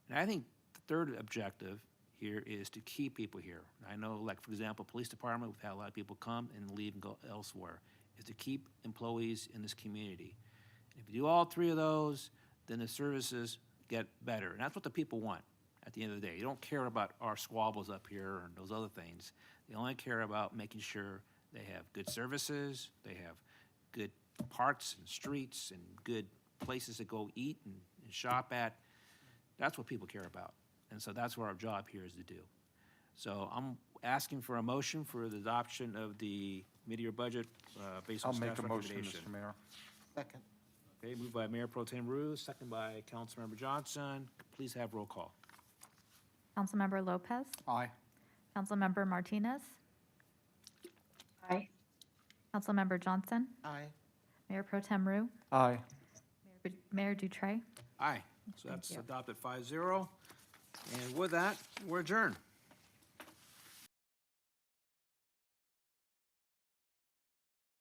And I think the third objective here is to keep people here. I know, like, for example, police department, we've had a lot of people come and leave and go elsewhere, is to keep employees in this community. If you do all three of those, then the services get better. And that's what the people want at the end of the day. You don't care about our squabbles up here and those other things. They only care about making sure they have good services, they have good parks and streets and good places to go eat and shop at. That's what people care about. And so that's what our job here is to do. So I'm asking for a motion for the adoption of the mid-year budget based on I'll make staff's a motion, recommendation. Mr. Mayor. Second. Okay, moved by Mayor Pro Tem Ruse, second by Councilmember Johnson. Please have roll call. Councilmember Lopez, Aye. Councilmember Martinez, Aye. Councilmember Johnson, Aye. Mayor Pro Tem Rue, Aye. Mayor Dutray. Aye. So Thank that's you. adopted 5-0. And with that, we're adjourned.